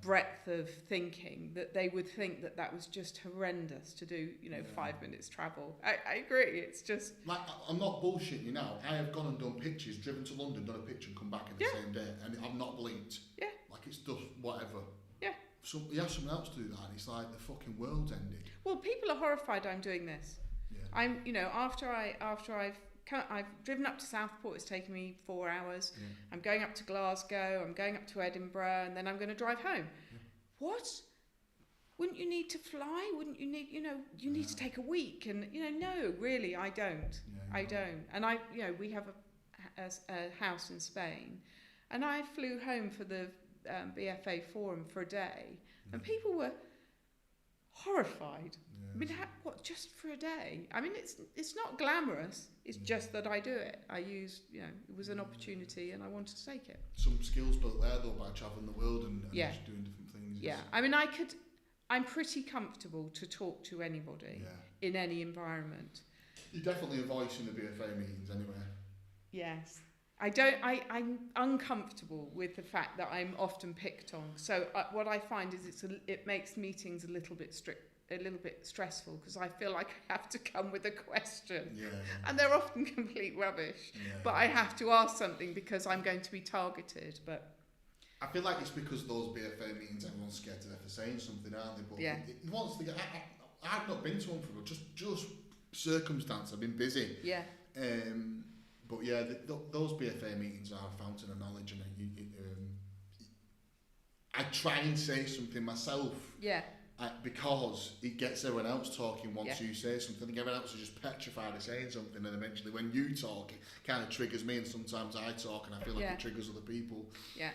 breadth of thinking, that they would think that was just horrendous to do, 5 minutes travel. I agree, it's just... Like, I'm not bullshitting you now. I have gone and done pictures, driven to London, done a picture and come back in the same day, and I've not blinked. Yeah. Like, it's just whatever. Yeah. You have someone else to do that, and it's like the fucking world's ended. Well, people are horrified I'm doing this. Yeah. After I've driven up to Southport, it's taken me 4 hours. Yeah. I'm going up to Glasgow, I'm going up to Edinburgh, and then I'm going to drive home. Yeah. What? Wouldn't you need to fly? Wouldn't you need, you need to take a week? And, no, really, I don't. Yeah, I don't. And we have a house in Spain, and I flew home for the BFA forum for a day, and people were horrified. What, just for a day? It's not glamorous. It's just that I do it. I used, it was an opportunity and I wanted to take it. Some skills built there though by travelling the world and just doing different things. Yeah, I'm pretty comfortable to talk to anybody in any environment. You're definitely a voice in the BFA meetings anyway. Yes. I'm uncomfortable with the fact that I'm often picked on. So what I find is it makes meetings a little bit stressful because I feel like I have to come with a question, and they're often complete rubbish. But I have to ask something because I'm going to be targeted. But I feel like it's because those BFA meetings, everyone's scared to death of saying something, aren't they? But once they get, I've not been to one for just circumstance. I've been busy. Yeah. But those BFA meetings are a fountain of knowledge, and I try and say something myself. Yeah. because it gets everyone else talking once you say something. I think everyone else is just petrified of saying something, and eventually when you talk, it kind of triggers me, and sometimes I talk and I feel like it triggers other people. Yeah.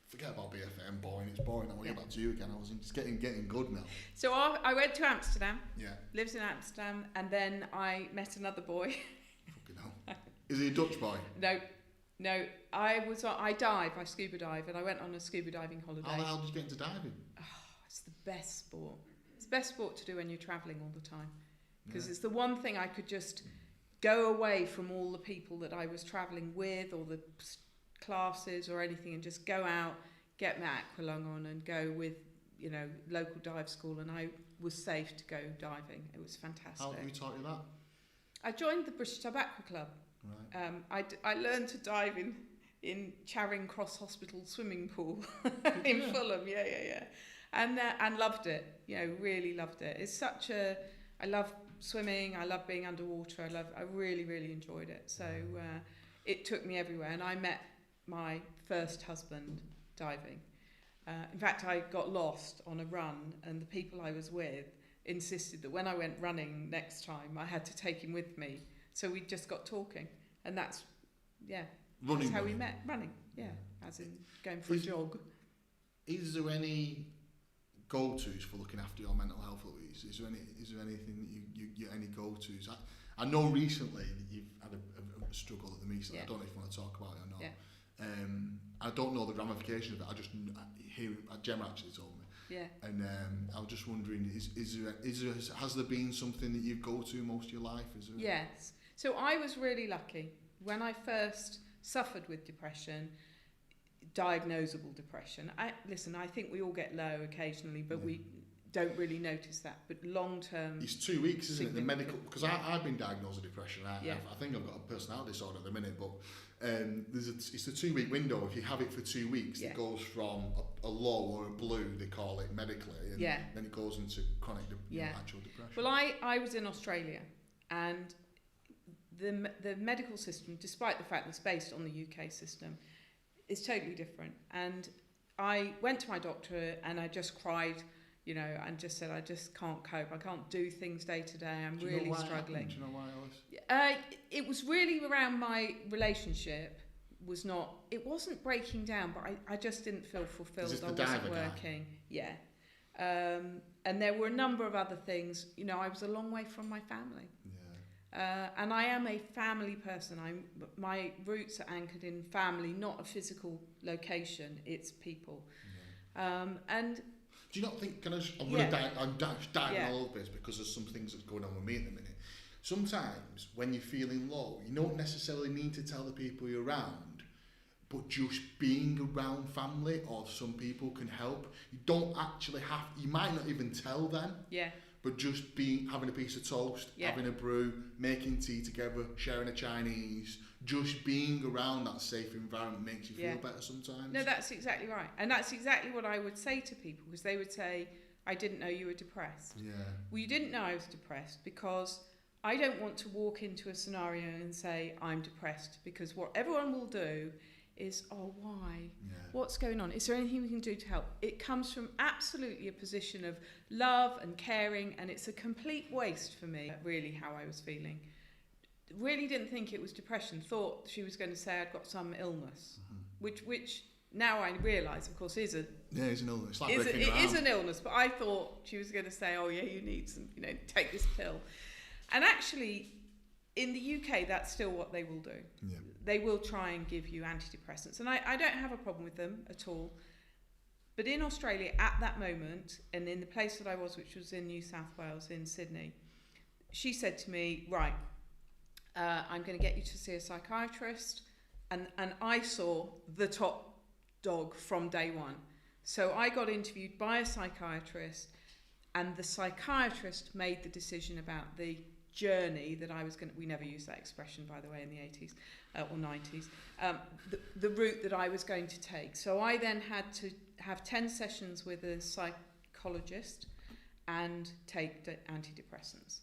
Forget about BFM, boring. It's boring. I want to get back to you again. I was just getting good now. So I went to Amsterdam. Yeah. Lived in Amsterdam, and then I met another boy. Fucking hell. Is he a Dutch boy? No. I dive. I scuba dive, and I went on a scuba diving holiday. How the hell did you get into diving? Oh, it's the best sport. It's the best sport to do when you're travelling all the time, because it's the one thing I could just go away from all the people that I was travelling with, or the classes or anything, and just go out, get my aqualung on, and go with local dive school, and I was safe to go diving. It was fantastic. How who taught you that? I joined the British Tub Aqua Club. Right. I learned to dive in Charing Cross Hospital swimming pool in Fulham. Yeah. And loved it. Really loved it. It's I love swimming. I love being underwater. I really, really enjoyed it. So it took me everywhere, and I met my first husband diving. In fact, I got lost on a run, and the people I was with insisted that when I went running next time, I had to take him with me. So we just got talking, and that's how we met. Running, as in going for a jog. Is there any go-tos for looking after your mental health, Louise? Is there anything that you any go-tos? I know recently that you've had a struggle at the meet. I don't know if you want to talk about it or not. I don't know the ramifications of it. I just hear Gemma actually told me. Yeah. And I was just wondering, has there been something that you go to most of your life? Yes. So I was really lucky when I first suffered with depression, diagnosable depression. I think we all get low occasionally, but we don't really notice that. But long term, it's 2 weeks, isn't it? The medical, because I've been diagnosed with depression. I think I've got a personality disorder at the minute, but it's a 2 week window. If you have it for 2 weeks, it goes from a low or a blue, they call it medically, and then it goes into chronic actual depression. Well, I was in Australia, and the medical system, despite the fact that it's based on the UK system, is totally different. And I went to my doctor and I just cried, and just said, I just can't cope. I can't do things day to day. I'm really struggling. Do you know why, Alice? It was really around my relationship. It wasn't breaking down, but I just didn't feel fulfilled. I wasn't working. Yeah. And there were a number of other things. I was a long way from my family. Yeah. And I am a family person. My roots are anchored in family, not a physical location. It's people. Yeah. And do you not think? I'm going to dive in all of this because there's some things that's going on with me at the minute. Sometimes when you're feeling low, you don't necessarily need to tell the people you're around, but just being around family or some people can help. You don't actually have. You might not even tell them. Yeah. But just having a piece of toast, having a brew, making tea together, sharing a Chinese, just being around that safe environment makes you feel better sometimes. No, that's exactly right. And that's exactly what I would say to people, because they would say, I didn't know you were depressed. Yeah. Well, you didn't know I was depressed because I don't want to walk into a scenario and say, I'm depressed, because what everyone will do is, oh, why? Yeah. What's going on? Is there anything we can do to help? It comes from absolutely a position of love and caring, and it's a complete waste for me, really, how I was feeling. Really didn't think it was depression. Thought she was going to say I'd got some illness, which now I realise, of course, is an illness. It is an illness, but I thought she was going to say, oh, yeah, you need some, take this pill. And actually, in the UK, that's still what they will do. Yeah. They will try and give you antidepressants. And I don't have a problem with them at all. But in Australia, at that moment, and in the place that I was, which was in New South Wales, in Sydney, she said to me, right, I'm going to get you to see a psychiatrist. And I saw the top dog from day one. So I got interviewed by a psychiatrist, and the psychiatrist made the decision about the journey that I was going to, we never used that expression, by the way, in the 80s or 90s, the route that I was going to take. So I then had to have 10 sessions with a psychologist and take antidepressants.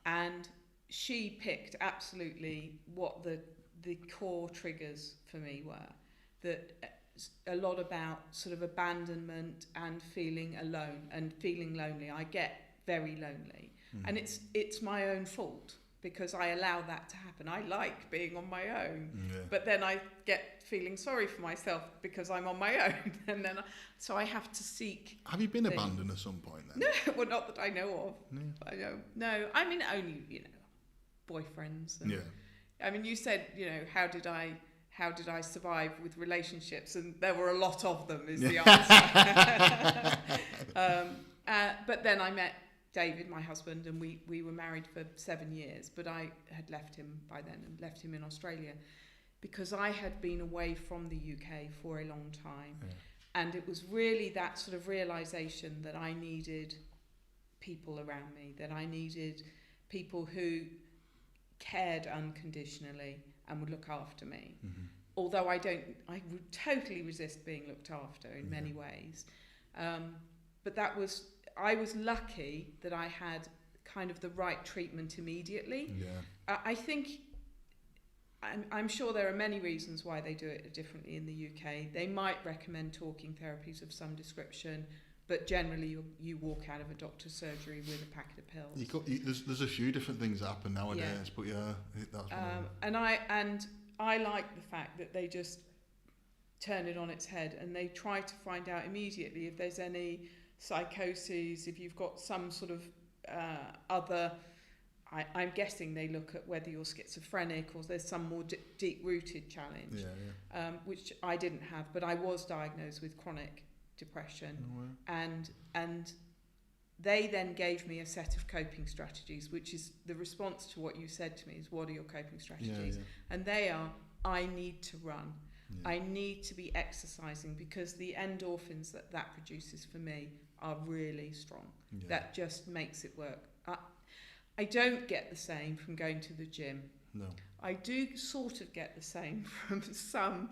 And she picked absolutely what the core triggers for me were. That a lot about sort of abandonment and feeling alone and feeling lonely. I get very lonely, and it's my own fault because I allow that to happen. I like being on my own, but then I get feeling sorry for myself because I'm on my own, and then so I have to seek. Have you been abandoned at some point then? No, well, not that I know of. Yeah. I know, no. I mean, only boyfriends. And, I mean, you said, how did I survive with relationships? And there were a lot of them, is the answer. But then I met David, my husband, and we were married for 7 years. But I had left him by then and left him in Australia because I had been away from the UK for a long time. Yeah. And it was really that sort of realisation that I needed people around me, that I needed people who cared unconditionally and would look after me. Although I would totally resist being looked after in many ways. But I was lucky that I had kind of the right treatment immediately. I think, I'm sure there are many reasons why they do it differently in the UK. They might recommend talking therapies of some description, but generally you walk out of a doctor's surgery with a packet of pills. There's a few different things that happen nowadays, but that's and I like the fact that they just turn it on its head and they try to find out immediately if there's any psychoses, if you've got some sort of other. I'm guessing they look at whether you're schizophrenic or there's some more deep-rooted challenge, which I didn't have, but I was diagnosed with chronic depression, and they then gave me a set of coping strategies, which is the response to what you said to me is, what are your coping strategies? And they are, I need to run. I need to be exercising because the endorphins that produces for me are really strong. That just makes it work. I don't get the same from going to the gym. No. I do sort of get the same from some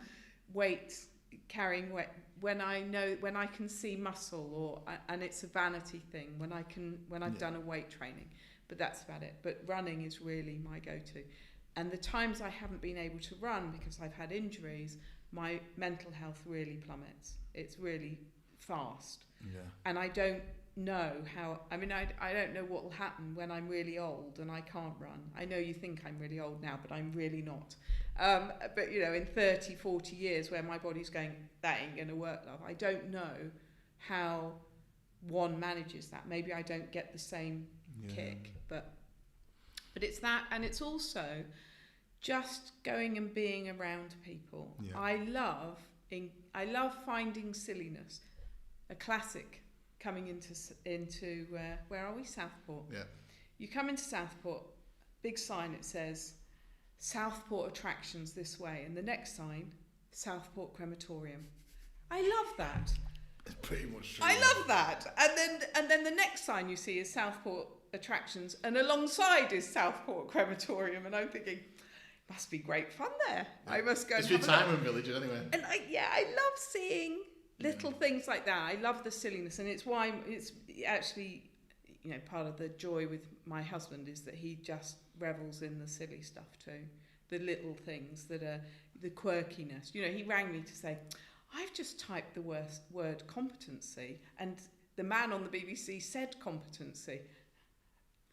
carrying weight when I can see muscle and it's a vanity thing when I've done a weight training, but that's about it. But running is really my go-to. And the times I haven't been able to run because I've had injuries, my mental health really plummets. It's really fast. And I don't know how, I don't know what will happen when I'm really old and I can't run. I know you think I'm really old now, but I'm really not. But in 30, 40 years where my body's going, that ain't going to work, love. I don't know how one manages that. Maybe I don't get the same kick, but it's that, and it's also just going and being around people. I love finding silliness. A classic coming into where are we? Southport. You come into Southport, big sign, it says Southport attractions this way, and the next sign, Southport crematorium. I love that. It's pretty much true. I love that. And then the next sign you see is Southport attractions, and alongside is Southport crematorium, and I'm thinking, must be great fun there. I must go. It's retirement village anyway. And I love seeing little things like that. I love the silliness, and it's why it's actually, part of the joy with my husband is that he just revels in the silly stuff too, the little things that are the quirkiness. He rang me to say, I've just typed the word competency, and the man on the BBC said competency.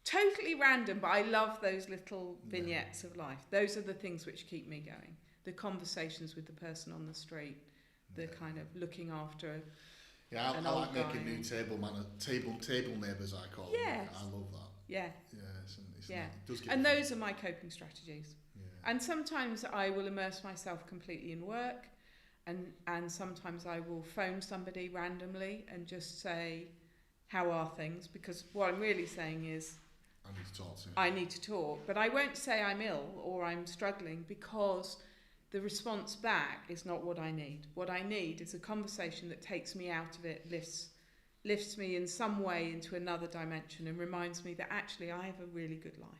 Totally random, but I love those little vignettes of life. Those are the things which keep me going. The conversations with the person on the street, the kind of looking after. I like making new table neighbours, I call them. I love that. It does give those are my coping strategies. And sometimes I will immerse myself completely in work, and sometimes I will phone somebody randomly and just say, how are things? Because what I'm really saying is, I need to talk to you. I need to talk, but I won't say I'm ill or I'm struggling, because the response back is not what I need. What I need is a conversation that takes me out of it, lifts me in some way into another dimension, and reminds me that actually I have a really good life.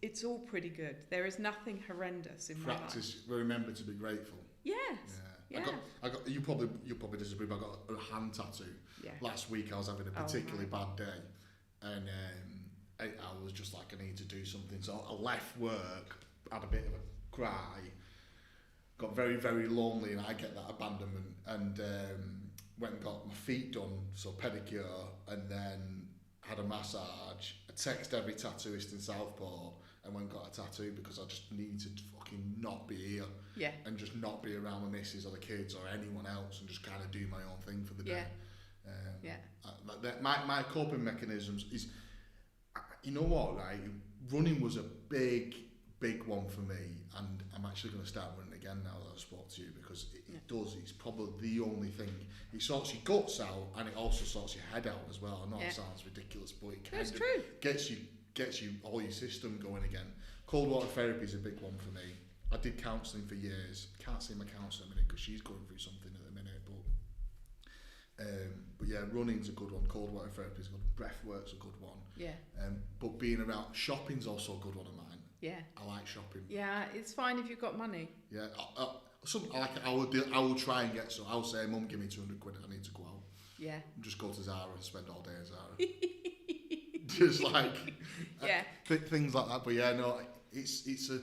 It's all pretty good. There is nothing horrendous in my life. Practice. Remember to be grateful. Yes. I got. You'll probably disagree, but I got a hand tattoo. Last week I was having a particularly bad day, and I was just like, I need to do something. So I left work, had a bit of a cry, got very, very lonely, and I get that abandonment, and went and got my feet done, so pedicure, and then had a massage. I texted every tattooist in Southport and went and got a tattoo because I just needed to fucking not be here. Yeah. And just not be around my missus or the kids or anyone else, and just kind of do my own thing for the day. My coping mechanisms is, you know what, right? Running was a big one for me, and I'm actually going to start running again now that I've spoke to you, because it does. It's probably the only thing. It sorts your guts out, and it also sorts your head out as well. I know it sounds ridiculous, but it kind of gets you all your system going again. Cold water therapy is a big one for me. I did counselling for years. Can't see my counsellor a minute because she's going through something at the minute, but yeah, running's a good one. Cold water therapy is a good one. Breath work's a good one. Yeah. But being around shopping's also a good one of mine. Yeah. I like shopping. Yeah, it's fine if you've got money. Yeah. I will try and get some. I'll say, Mum, give me 200 quid. I need to go out. Yeah. Just go to Zara and spend all day at Zara. Just like things like that. But yeah, no, it's a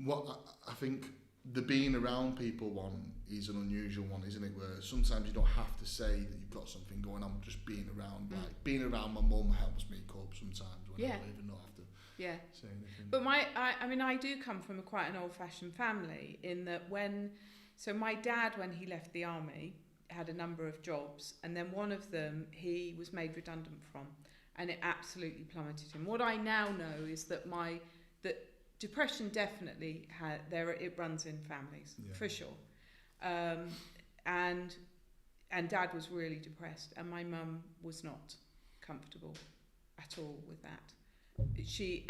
what I think the being around people one is an unusual one, isn't it? Where sometimes you don't have to say that you've got something going on. Just being around, like being around my mum helps me cope sometimes when I don't even know have to say anything. But I do come from quite an old-fashioned family in that so my dad, when he left the army, had a number of jobs, and then one of them he was made redundant from, and it absolutely plummeted him. What I now know is that depression definitely it runs in families for sure, and Dad was really depressed, and my mum was not comfortable at all with that. She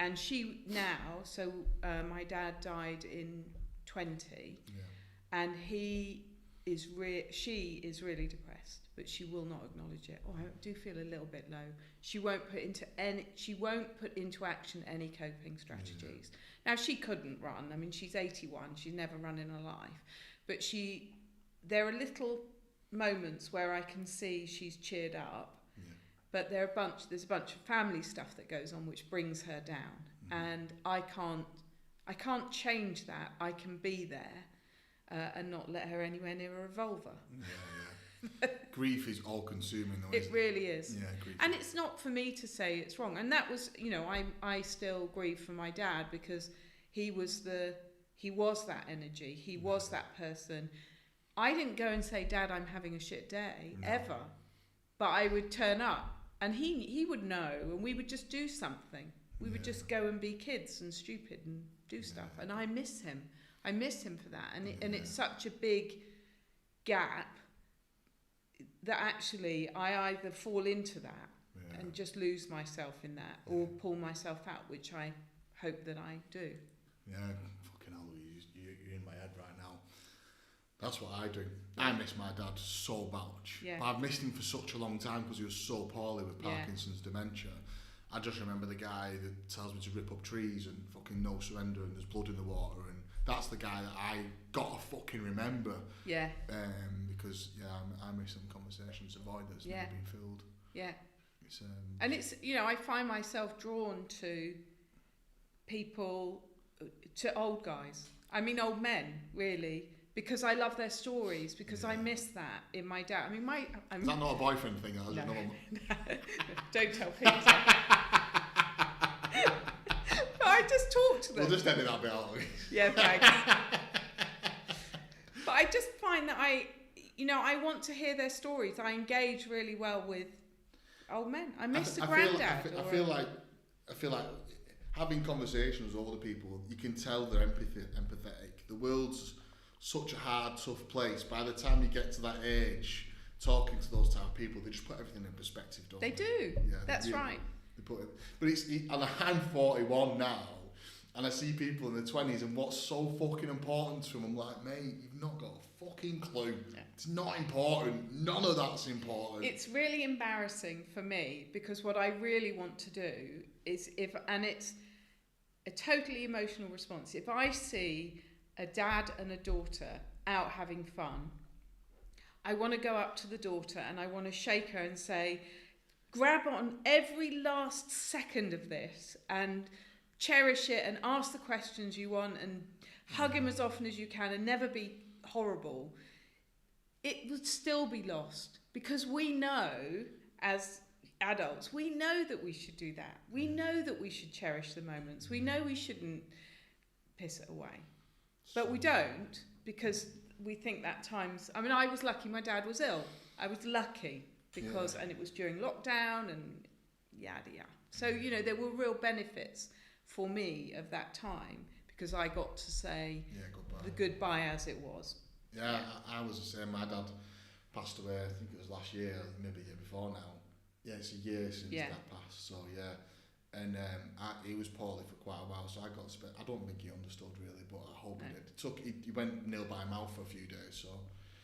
now, so my dad died in 20, and she is really depressed, but she will not acknowledge it. Oh, I do feel a little bit low. She won't put into action any coping strategies. Now, she couldn't run. I mean, she's 81. She's never run in her life, but there are little moments where I can see she's cheered up. But there's a bunch of family stuff that goes on which brings her down, and I can't change that. I can be there and not let her anywhere near a revolver. Grief is all-consuming, though. It really is. Yeah, grief. And it's not for me to say it's wrong. And that was, I still grieve for my dad because he was that energy. He was that person. I didn't go and say, Dad, I'm having a shit day, ever. But I would turn up, and he would know, and we would just do something. We would just go and be kids and stupid and do stuff. And I miss him. I miss him for that. And it's such a big gap that actually I either fall into that and just lose myself in that, or pull myself out, which I hope that I do. Yeah, fucking hell, Louise, you're in my head right now. That's what I do. I miss my dad so much. Yeah. But I've missed him for such a long time because he was so poorly with Parkinson's dementia. I just remember the guy that tells me to rip up trees and fucking no surrender and there's blood in the water, and that's the guy that I gotta fucking remember. Yeah. Because I miss some conversations, a void that's never been filled. Yeah. And it's I find myself drawn to people, to old guys. I mean old men, really. Because I love their stories, because I miss that in my dad. I mean, is that not a boyfriend thing? No. Don't tell Peter. But I just talk to them. We'll just edit that bit out. Yeah, thanks. But I just find that I want to hear their stories. I engage really well with old men. I miss the granddad. I feel like having conversations with older people, you can tell they're empathetic. The world's such a hard, tough place. By the time you get to that age, talking to those type of people, they just put everything in perspective, don't they? They do. Yeah, that's right. They put it, but and I'm 41 now, and I see people in their 20s, and what's so fucking important to them, I'm like, mate, you've not got a fucking clue. Yeah. It's not important. None of that's important. It's really embarrassing for me, because what I really want to do is and it's a totally emotional response. If I see a dad and a daughter out having fun, I want to go up to the daughter and I want to shake her and say, grab on every last second of this and cherish it and ask the questions you want and hug him as often as you can and never be horrible, it would still be lost, because we know as adults, we know that we should do that. We know that we should cherish the moments. We know we shouldn't piss it away. But we don't, because we think that time's... I mean, I was lucky my dad was ill. I was lucky because... And it was during lockdown and yada yada. So, you know, there were real benefits for me of that time, because I got to say the goodbye as it was. Yeah, I was the same. My dad passed away, I think it was last year, maybe a year before now. Yeah, it's a year since that passed, so yeah. And he was poorly for quite a while, so I got to spend... I don't think he understood really, but I hope he did. He went nil by mouth for a few days, so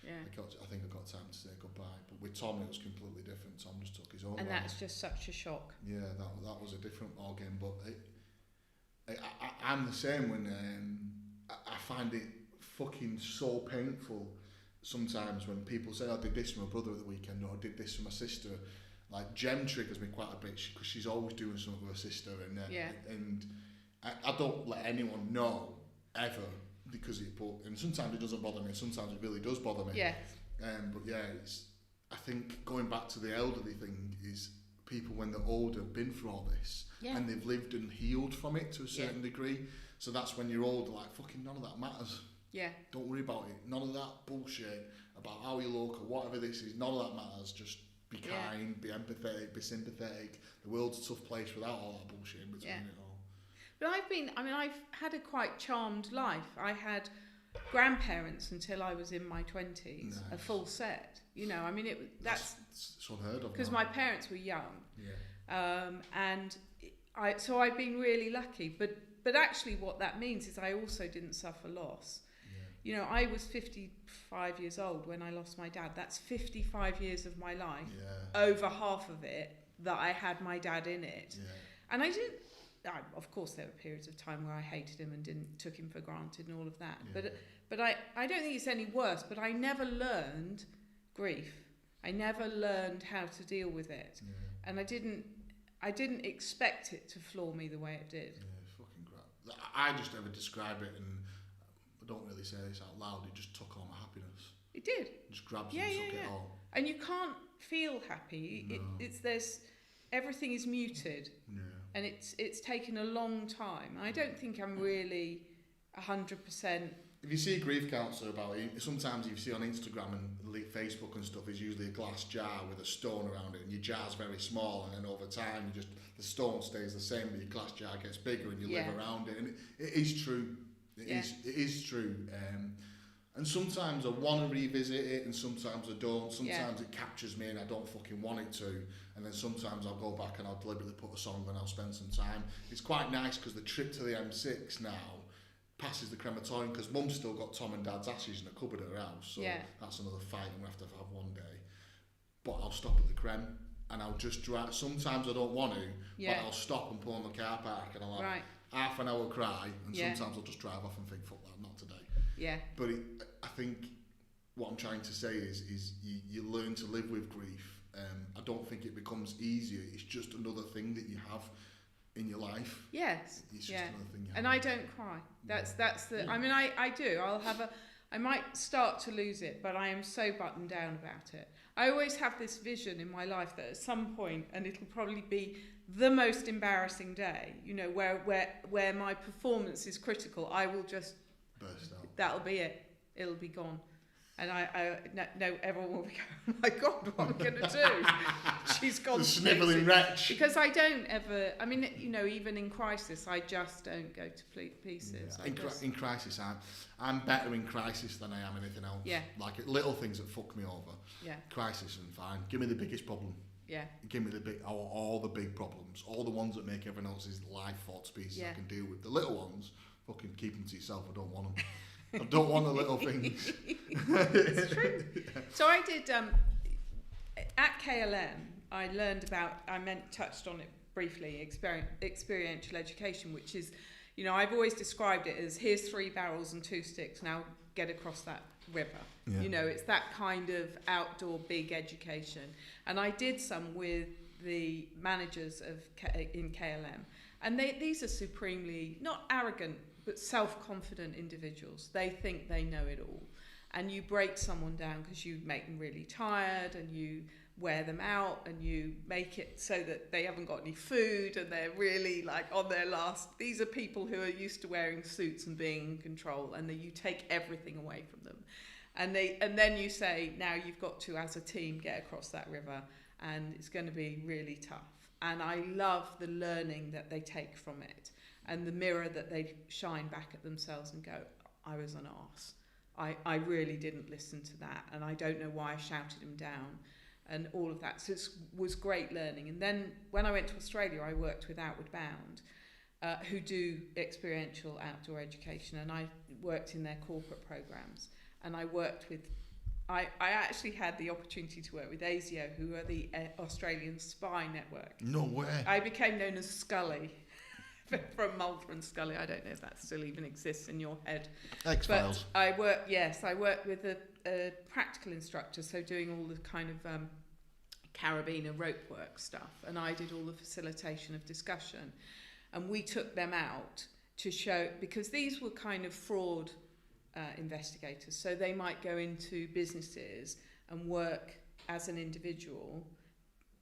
I think I got time to say goodbye. But with Tom, it was completely different. Tom just took his own And life. that's just such a shock. Yeah, that was a different ball game. But I'm the same when I find it fucking so painful sometimes when people say, I did this for my brother at the weekend, or I did this for my sister. Like, Jem triggers me quite a bit because she's always doing something with her sister, and I don't let anyone know ever, because and sometimes it doesn't bother me, sometimes it really does bother me. Yeah. But yeah, I think going back to the elderly thing is people when they're older have been through all this and they've lived and healed from it to a certain degree. So that's when you're older, like, fucking none of that matters. Yeah. Don't worry about it. None of that bullshit about how you look or whatever this is. None of that matters. Just be kind, be empathetic, be sympathetic. The world's a tough place without all that bullshit in between it all. But I've had a quite charmed life. I had grandparents until I was in my 20s, a full set. You know, I mean, that's unheard of. Because my parents were young. Yeah. And so I've been really lucky. But actually what that means is I also didn't suffer loss. You know, I was 55 years old when I lost my dad. That's 55 years of my life, over half of it, that I had my dad in it. Yeah. And I didn't... of course, there were periods of time where I hated him and took him for granted and all of that. Yeah. But I don't think it's any worse, but I never learned grief. I never learned how to deal with it. Yeah. And I didn't expect it to floor me the way it did. Yeah, it's fucking crap. I just never describe it, and I don't really say this out loud, it just took all my happiness. It did. It just grabs and took it all. And you can't feel happy. No. Everything is muted. Yeah. And it's taken a long time. I don't think I'm really 100%. If you see a grief counsellor about it, sometimes you see on Instagram and Facebook and stuff, is usually a glass jar with a stone around it, and your jar's very small, and then over time the stone stays the same, but your glass jar gets bigger and you live around it. And it is true. It is true. And sometimes I want to revisit it, and sometimes I don't. Sometimes it captures me and I don't fucking want it to. And then sometimes I'll go back and I'll deliberately put a song and I'll spend some time. It's quite nice because the trip to the M6 now passes the crematorium, because Mum's still got Tom and Dad's ashes in a cupboard at her house. So that's another fight I'm going to have one day. But I'll stop at the crem and I'll just drive. Sometimes I don't want to, but I'll stop and pull in the car park and I'll have half an hour cry. And sometimes I'll just drive off and think, fuck that, not today. Yeah. But I think what I'm trying to say is you learn to live with grief. I don't think it becomes easier. It's just another thing that you have in your life. Yes. It's just another thing you have. And I don't cry. That's the. I mean, I do. I might start to lose it, but I am so buttoned down about it. I always have this vision in my life that at some point, and it'll probably be the most embarrassing day, you know, where my performance is critical, I will just burst out. That'll be it. It'll be gone. And I know everyone will be going, oh my God, what am I going to do? She's gone. The snivelling wretch. Because I don't ever, I mean, you know, even in crisis, I just don't go to pieces. Yeah. In crisis, I'm better in crisis than I am anything else. Yeah. Like little things that fuck me over. Yeah. Crisis and fine. Give me the biggest problem. Yeah. Give me all the big problems. All the ones that make everyone else's life fall to pieces I can deal with. The little ones, fucking keep them to yourself. I don't want them. I don't want the little things. It's true. So I did, at KLM, I learned about, touched on it briefly, experiential education, which is, you know, I've always described it as, here's 3 barrels and 2 sticks, now get across that river. Yeah. You know, it's that kind of outdoor big education. And I did some with the managers in KLM. And these are supremely, not arrogant but self-confident individuals. They think they know it all. And you break someone down because you make them really tired, and you wear them out, and you make it so that they haven't got any food and they're really like on their last. These are people who are used to wearing suits and being in control, and you take everything away from them. And then you say, now you've got to, as a team, get across that river, and it's going to be really tough. And I love the learning that they take from it, and the mirror that they shine back at themselves and go, I was an arse. I really didn't listen to that, and I don't know why I shouted him down, and all of that. So it was great learning. And then when I went to Australia, I worked with Outward Bound, who do experiential outdoor education, and I worked in their corporate programs. And I worked with, I actually had the opportunity to work with ASIO, who are the Australian spy network. No way. I became known as Scully from Mulder and Scully. I don't know if that still even exists in your head. X-Files. But I worked with a practical instructor, so doing all the kind of carabiner rope work stuff. And I did all the facilitation of discussion. And we took them out to show, because these were kind of fraud investigators, so they might go into businesses and work as an individual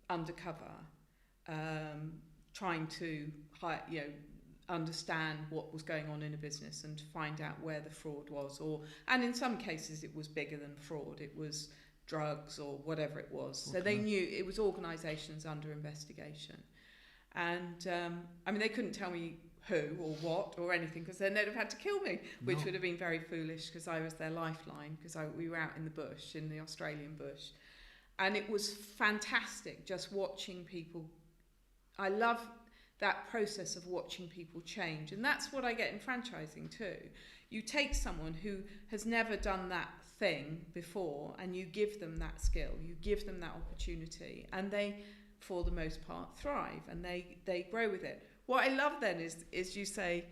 undercover, trying to understand what was going on in a business and find out where the fraud was, and in some cases it was bigger than fraud, it was drugs or whatever it was. Okay. So they knew it was organisations under investigation, and they couldn't tell me who or what or anything, because then they'd have had to kill me, which would have been very foolish, because I was their lifeline, because we were out in the bush, in the Australian bush. And it was fantastic just watching people. I love that process of watching people change, and that's what I get in franchising too. You take someone who has never done that thing before, and you give them that skill, you give them that opportunity, and they, for the most part, thrive, and they grow with it. What I love then is you say,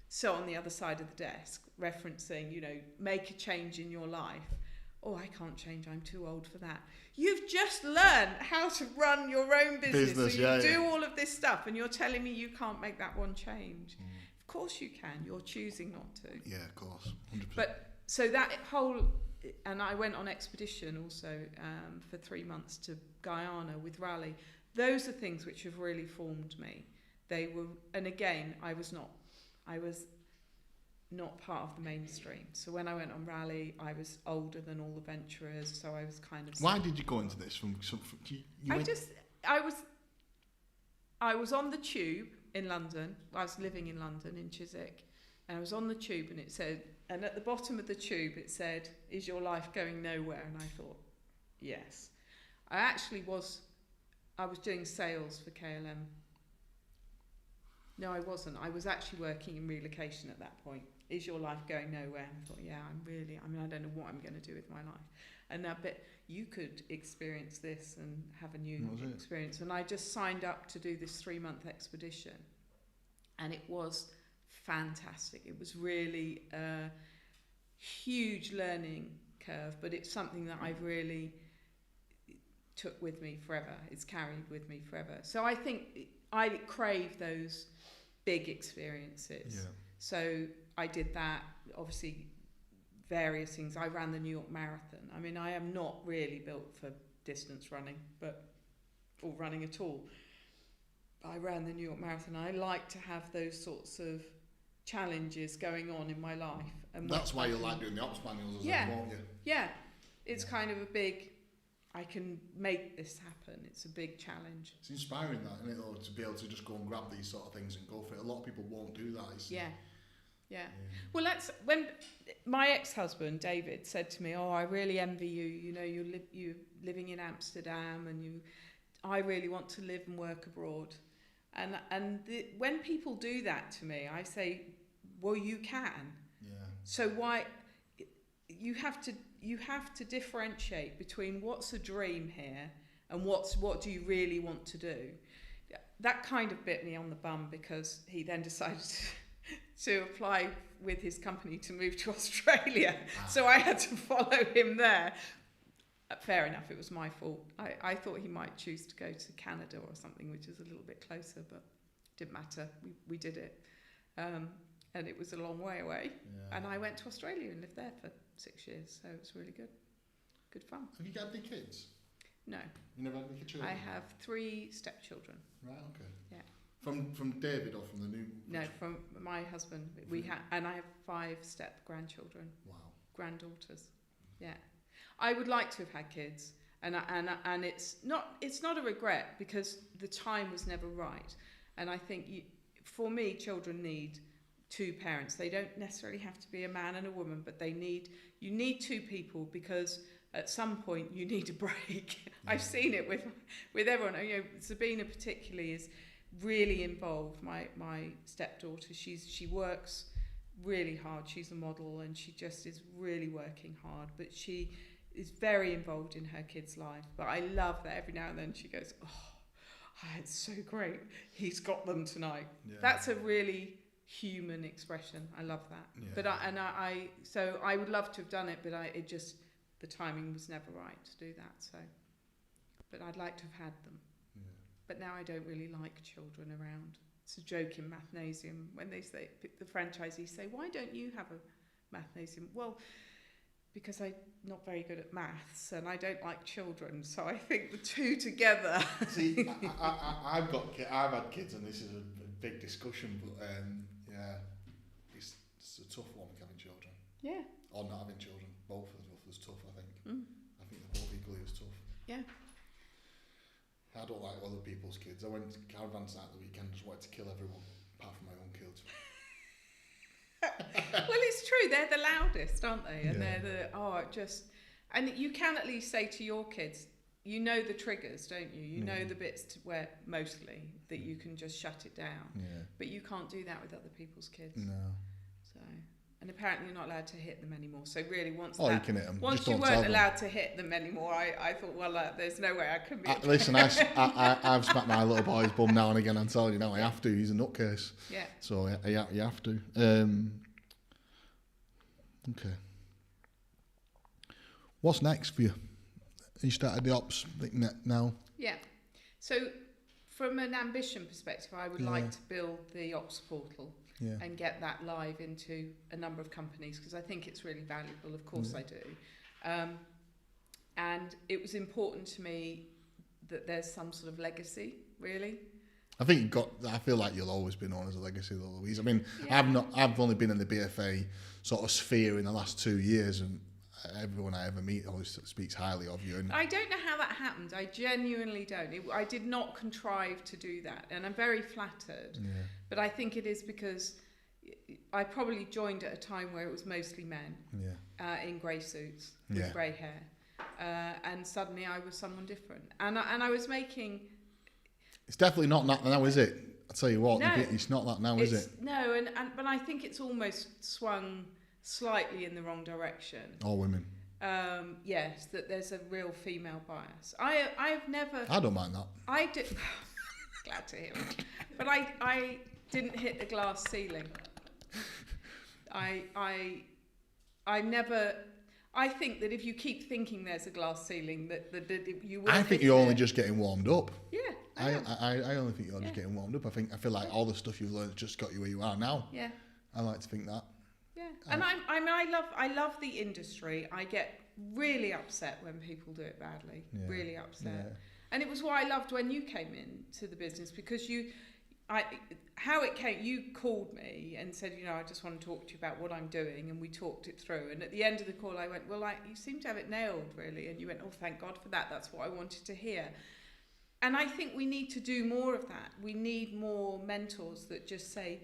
so on the other side of the desk, referencing, make a change in your life. Oh, I can't change, I'm too old for that. You've just learned how to run your own business. So you do all of this stuff, and you're telling me you can't make that one change. Of course you can, you're choosing not to. Yeah, of course, 100%. But so that whole, and I went on expedition also for 3 months to Guyana with Raleigh. Those are things which have really formed me. They were, and again, I was not part of the mainstream. So when I went on Raleigh, I was older than all the venturers, so I was kind of. Why did you go into this? I was on the tube in London. I was living in London in Chiswick, and I was on the tube, and it said, and at the bottom of the tube it said, "Is your life going nowhere?" And I thought, yes. I was doing sales for KLM. No, I wasn't. I was actually working in relocation at that point. Is your life going nowhere? And I thought, yeah, I don't know what I'm going to do with my life. And I bet you could experience this and have a new experience. And I just signed up to do this 3-month expedition. And it was fantastic. It was really a huge learning curve, but it's something that I've really took with me forever. It's carried with me forever. So I think I crave those big experiences. Yeah. So I did that, obviously various things. I ran the New York Marathon. I am not really built for distance running, or running at all. I ran the New York Marathon. I like to have those sorts of challenges going on in my life. And that's why you like doing the ops manuals as well, won't you? Yeah. It's kind of a big, I can make this happen. It's a big challenge. It's inspiring, that, isn't it, though, to be able to just go and grab these sort of things and go for it. A lot of people won't do that. Yeah. Well, when my ex-husband David said to me, "Oh, I really envy you. You're living in Amsterdam, and I really want to live and work abroad." And when people do that to me, I say, "Well, you can." Yeah. So why? You have to differentiate between what's a dream here and what do you really want to do. That kind of bit me on the bum, because he then decided to apply with his company to move to Australia. So I had to follow him there. Fair enough, it was my fault. I thought he might choose to go to Canada or something, which is a little bit closer, but didn't matter. We did it. and it was a long way away. Yeah. And I went to Australia and lived there for 6 years, so it was really good. Good fun. Have you got any kids? No, You never had any children? I have 3 stepchildren. Right, okay. Yeah. From David or from the new? No, from my husband. And I have 5 step grandchildren, Wow. granddaughters. Yeah, I would like to have had kids, and it's not a regret because the time was never right. And I think for me, children need 2 parents. They don't necessarily have to be a man and a woman, but you need 2 people because at some point you need a break. I've seen it with everyone. You know, Sabina particularly is really involved. My stepdaughter, she works really hard. She's a model and she just is really working hard, but she is very involved in her kids' life. But I love that every now and then she goes, "Oh, it's so great. He's got them tonight." Yeah. That's a really human expression. I love that. Yeah. But so I would love to have done it, but the timing was never right to do that. So, but I'd like to have had them. Yeah. But now I don't really like children around. It's a joke in Mathnasium when the franchisees say, "Why don't you have a Mathnasium?" Well, because I'm not very good at maths and I don't like children, so I think the two together. See, I've had kids, and this is a big discussion, but yeah, it's a tough one having children Yeah. or not having children. Both is tough. I think. I think they're both equally as tough. Yeah. I don't like other people's kids. I went to caravan site the weekend, just wanted to kill everyone apart from my own kids. Well, it's true. They're the loudest, aren't they? And Yeah. they're and you can at least say to your kids, you know the triggers, don't you? You know the bits where mostly that you can just shut it down. Yeah. But you can't do that with other people's kids. No. So, and apparently you're not allowed to hit them anymore. So really, You can hit them. once Just you don't weren't tell them. allowed to hit them anymore, I thought, well, there's no way I can be. Listen, I've smacked my little boy's bum now and again. I'm telling you now, I have to. He's a nutcase. Yeah. So you have to. Okay. What's next for you? You started the ops thing now. Yeah. So, from an ambition perspective, I would like to build the ops portal. Yeah. And get that live into a number of companies because I think it's really valuable. Of course I do. And it was important to me that there's some sort of legacy, really. I think I feel like you'll always be known as a legacy, though, Louise. I mean, I've only been in the BFA sort of sphere in the last 2 years, and everyone I ever meet always speaks highly of you. And I don't know how that happened. I genuinely don't. I did not contrive to do that, and I'm very flattered. yeah. But I think it is because I probably joined at a time where it was mostly men in grey suits with grey hair, and suddenly I was someone different, and I was making. It's definitely not that now, is it? I'll tell you what, No, it's not that now, is it? No, but I think it's almost swung slightly in the wrong direction. All women. Yes, that there's a real female bias. I've never. I don't mind that. I did. Glad to hear it. But I didn't hit the glass ceiling. I never. I think that if you keep thinking there's a glass ceiling, that you will. I think you're only just getting warmed up. Yeah. I only think you're just getting warmed up. I feel like all the stuff you've learned just got you where you are now. Yeah. I like to think that. Yeah. And I love the industry. I get really upset when people do it badly. Yeah. Really upset. Yeah. And it was what I loved when you came into the business because you called me and said, I just want to talk to you about what I'm doing, and we talked it through. And at the end of the call, I went, well, you seem to have it nailed, really. And you went, oh, thank God for that. That's what I wanted to hear. And I think we need to do more of that. We need more mentors that just say,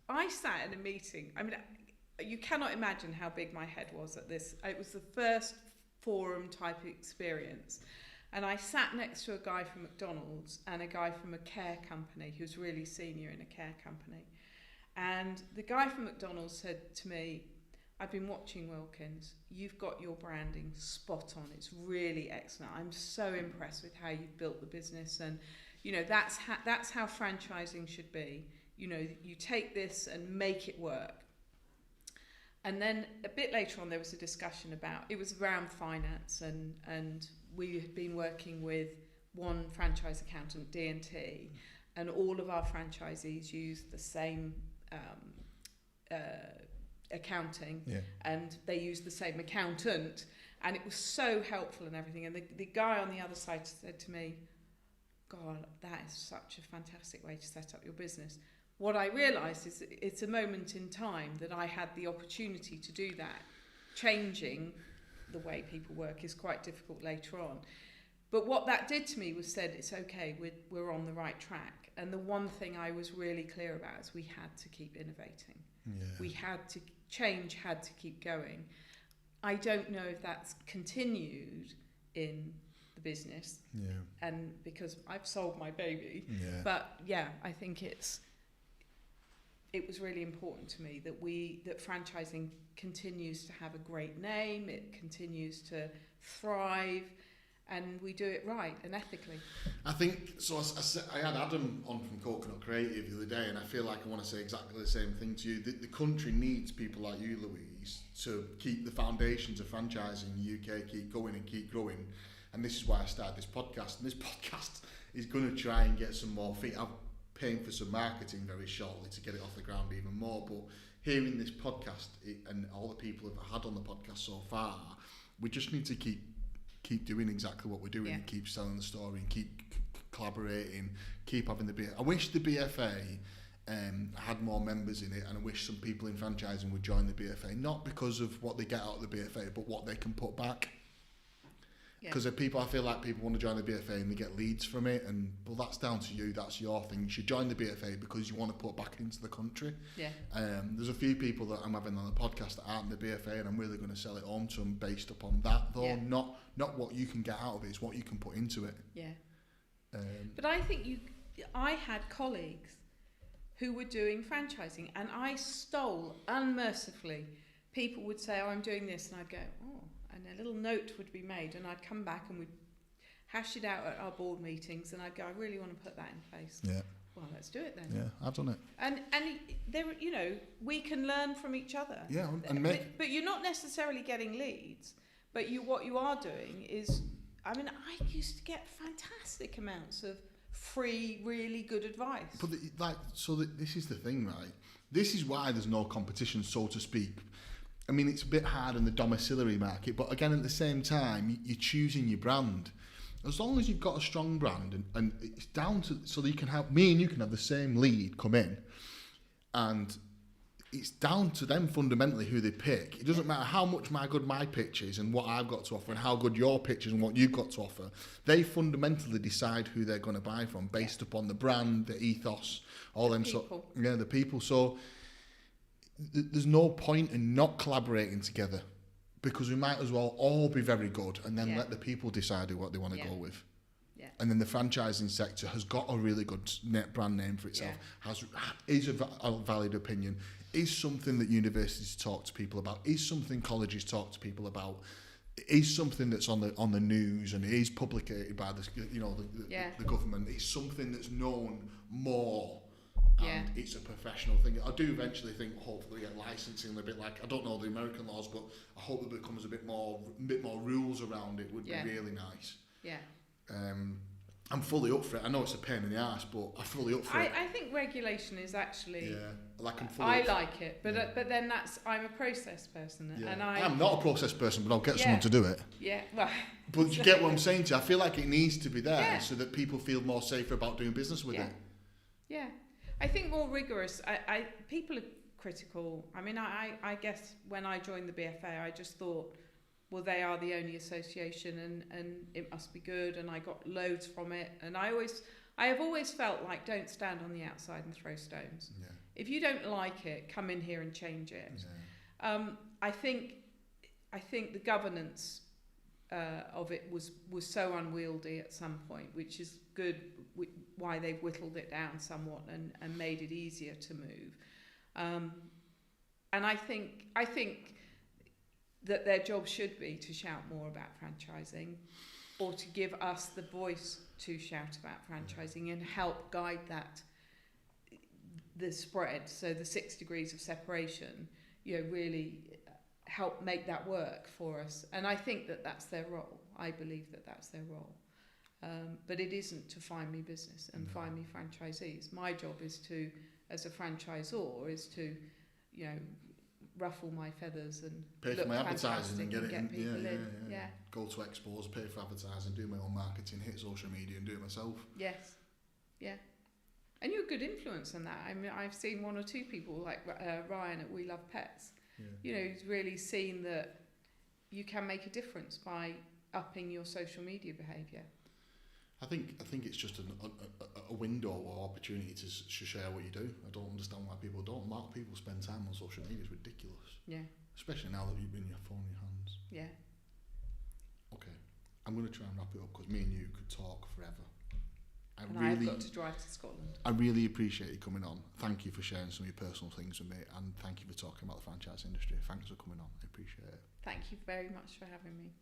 I sat in a meeting. I mean, you cannot imagine how big my head was at this. It was the first forum type experience. And I sat next to a guy from McDonald's and a guy from a care company who's really senior in a care company. And the guy from McDonald's said to me, I've been watching Wilkins. You've got your branding spot on. It's really excellent. I'm so impressed with how you've built the business. And, that's how franchising should be. You take this and make it work. And then a bit later on, there was a discussion it was around finance, and we had been working with one franchise accountant, D&T, and all of our franchisees used the same accounting, Yeah. and they used the same accountant, and it was so helpful and everything. And the guy on the other side said to me, God, that is such a fantastic way to set up your business. What I realised is it's a moment in time that I had the opportunity to do that. Changing the way people work is quite difficult later on. But what that did to me was said, it's okay, we're on the right track. And the one thing I was really clear about is we had to keep innovating. Yeah. We had to, change had to keep going. I don't know if that's continued in the business, Yeah. and because I've sold my baby, Yeah. but yeah, I think it was really important to me that franchising continues to have a great name, it continues to thrive, and we do it right and ethically. I think, so I had Adam on from Coconut Creative the other day, and I feel like I want to say exactly the same thing to you. The country needs people like you, Louise, to keep the foundations of franchising in the UK, keep going and keep growing. And this is why I started this podcast. And this podcast is going to try and get some more feet. I'm paying for some marketing very shortly to get it off the ground even more. But hearing this podcast and all the people who've had on the podcast so far, we just need to keep doing exactly what we're doing, and keep selling the story and keep collaborating, keep having the BFA. I wish the BFA had more members in it, and I wish some people in franchising would join the BFA, not because of what they get out of the BFA, but what they can put back. Because I feel like people want to join the BFA and they get leads from it, and well, that's down to you. That's your thing. You should join the BFA because you want to put back into the country. Yeah. There's a few people that I'm having on the podcast that aren't in the BFA, and I'm really going to sell it on to them based upon that, though. Yeah. Not what you can get out of it, it's what you can put into it. Yeah. But I think I had colleagues who were doing franchising, and I stole unmercifully. People would say, "Oh, I'm doing this," and I'd go, "Oh." And a little note would be made, and I'd come back and we'd hash it out at our board meetings, and I'd go, I really want to put that in place. Yeah. Well, let's do it then. Yeah, I've done it. And there, we can learn from each other. Yeah, but you're not necessarily getting leads. But what you are doing is, I used to get fantastic amounts of free, really good advice. But this is the thing, right? This is why there's no competition, so to speak. I mean, it's a bit hard in the domiciliary market, but again, at the same time, you're choosing your brand. As long as you've got a strong brand, and it's down to, so that you can have, me and you can have the same lead come in, and it's down to them fundamentally who they pick. It doesn't matter how much my pitch is and what I've got to offer and how good your pitch is and what you've got to offer. They fundamentally decide who they're going to buy from based upon the brand, the ethos, all them people. The people. So there's no point in not collaborating together, because we might as well all be very good and then let the people decide what they want to go with. Yeah. And then the franchising sector has got a really good brand name for itself, is a valid opinion, is something that universities talk to people about, is something colleges talk to people about, is something that's on the news and is publicated by the government. It's something that's known more. And it's a professional thing. I do eventually think, hopefully, get licensing a bit like, I don't know the American laws, but I hope there becomes a bit more rules around it would be really nice. Yeah. I'm fully up for it. I know it's a pain in the arse, but I'm fully up for it. I think regulation is actually. I like it, but then I'm a process person, and I'm not a process person, but I'll get someone to do it. Yeah. Well. But you get what I'm saying to you. I feel like it needs to be there so that people feel more safer about doing business with it. Yeah. I think more rigorous. People are critical. I guess when I joined the BFA, I just thought, well, they are the only association, and it must be good. And I got loads from it. And I have always felt like, don't stand on the outside and throw stones. Yeah. If you don't like it, come in here and change it. Yeah. I think the governance of it was so unwieldy at some point, which is good. Why they've whittled it down somewhat and made it easier to move. And I think that their job should be to shout more about franchising, or to give us the voice to shout about franchising and help guide the spread. So the 6 degrees of separation, really help make that work for us. And I think that that's their role. I believe that that's their role. But it isn't to find me business and find me franchisees. My job is to, as a franchisor, is to, you know, ruffle my feathers and Pay for look my advertising and fantastic get it in. people in. Yeah. Go to expos, pay for advertising, do my own marketing, hit social media and do it myself. Yes. Yeah. And you're a good influence on that. I mean, I've seen one or two people like Ryan at We Love Pets. Yeah. You know, who's really seen that you can make a difference by upping your social media behaviour. I think it's just a window or opportunity to share what you do. I don't understand why people don't. Mark, people spend time on social media. It's ridiculous. Yeah. Especially now that you've been your phone in your hands. Yeah. Okay. I'm going to try and wrap it up because me and you could talk forever. I've got to drive to Scotland. I really appreciate you coming on. Thank you for sharing some of your personal things with me, and thank you for talking about the franchise industry. Thanks for coming on. I appreciate it. Thank you very much for having me.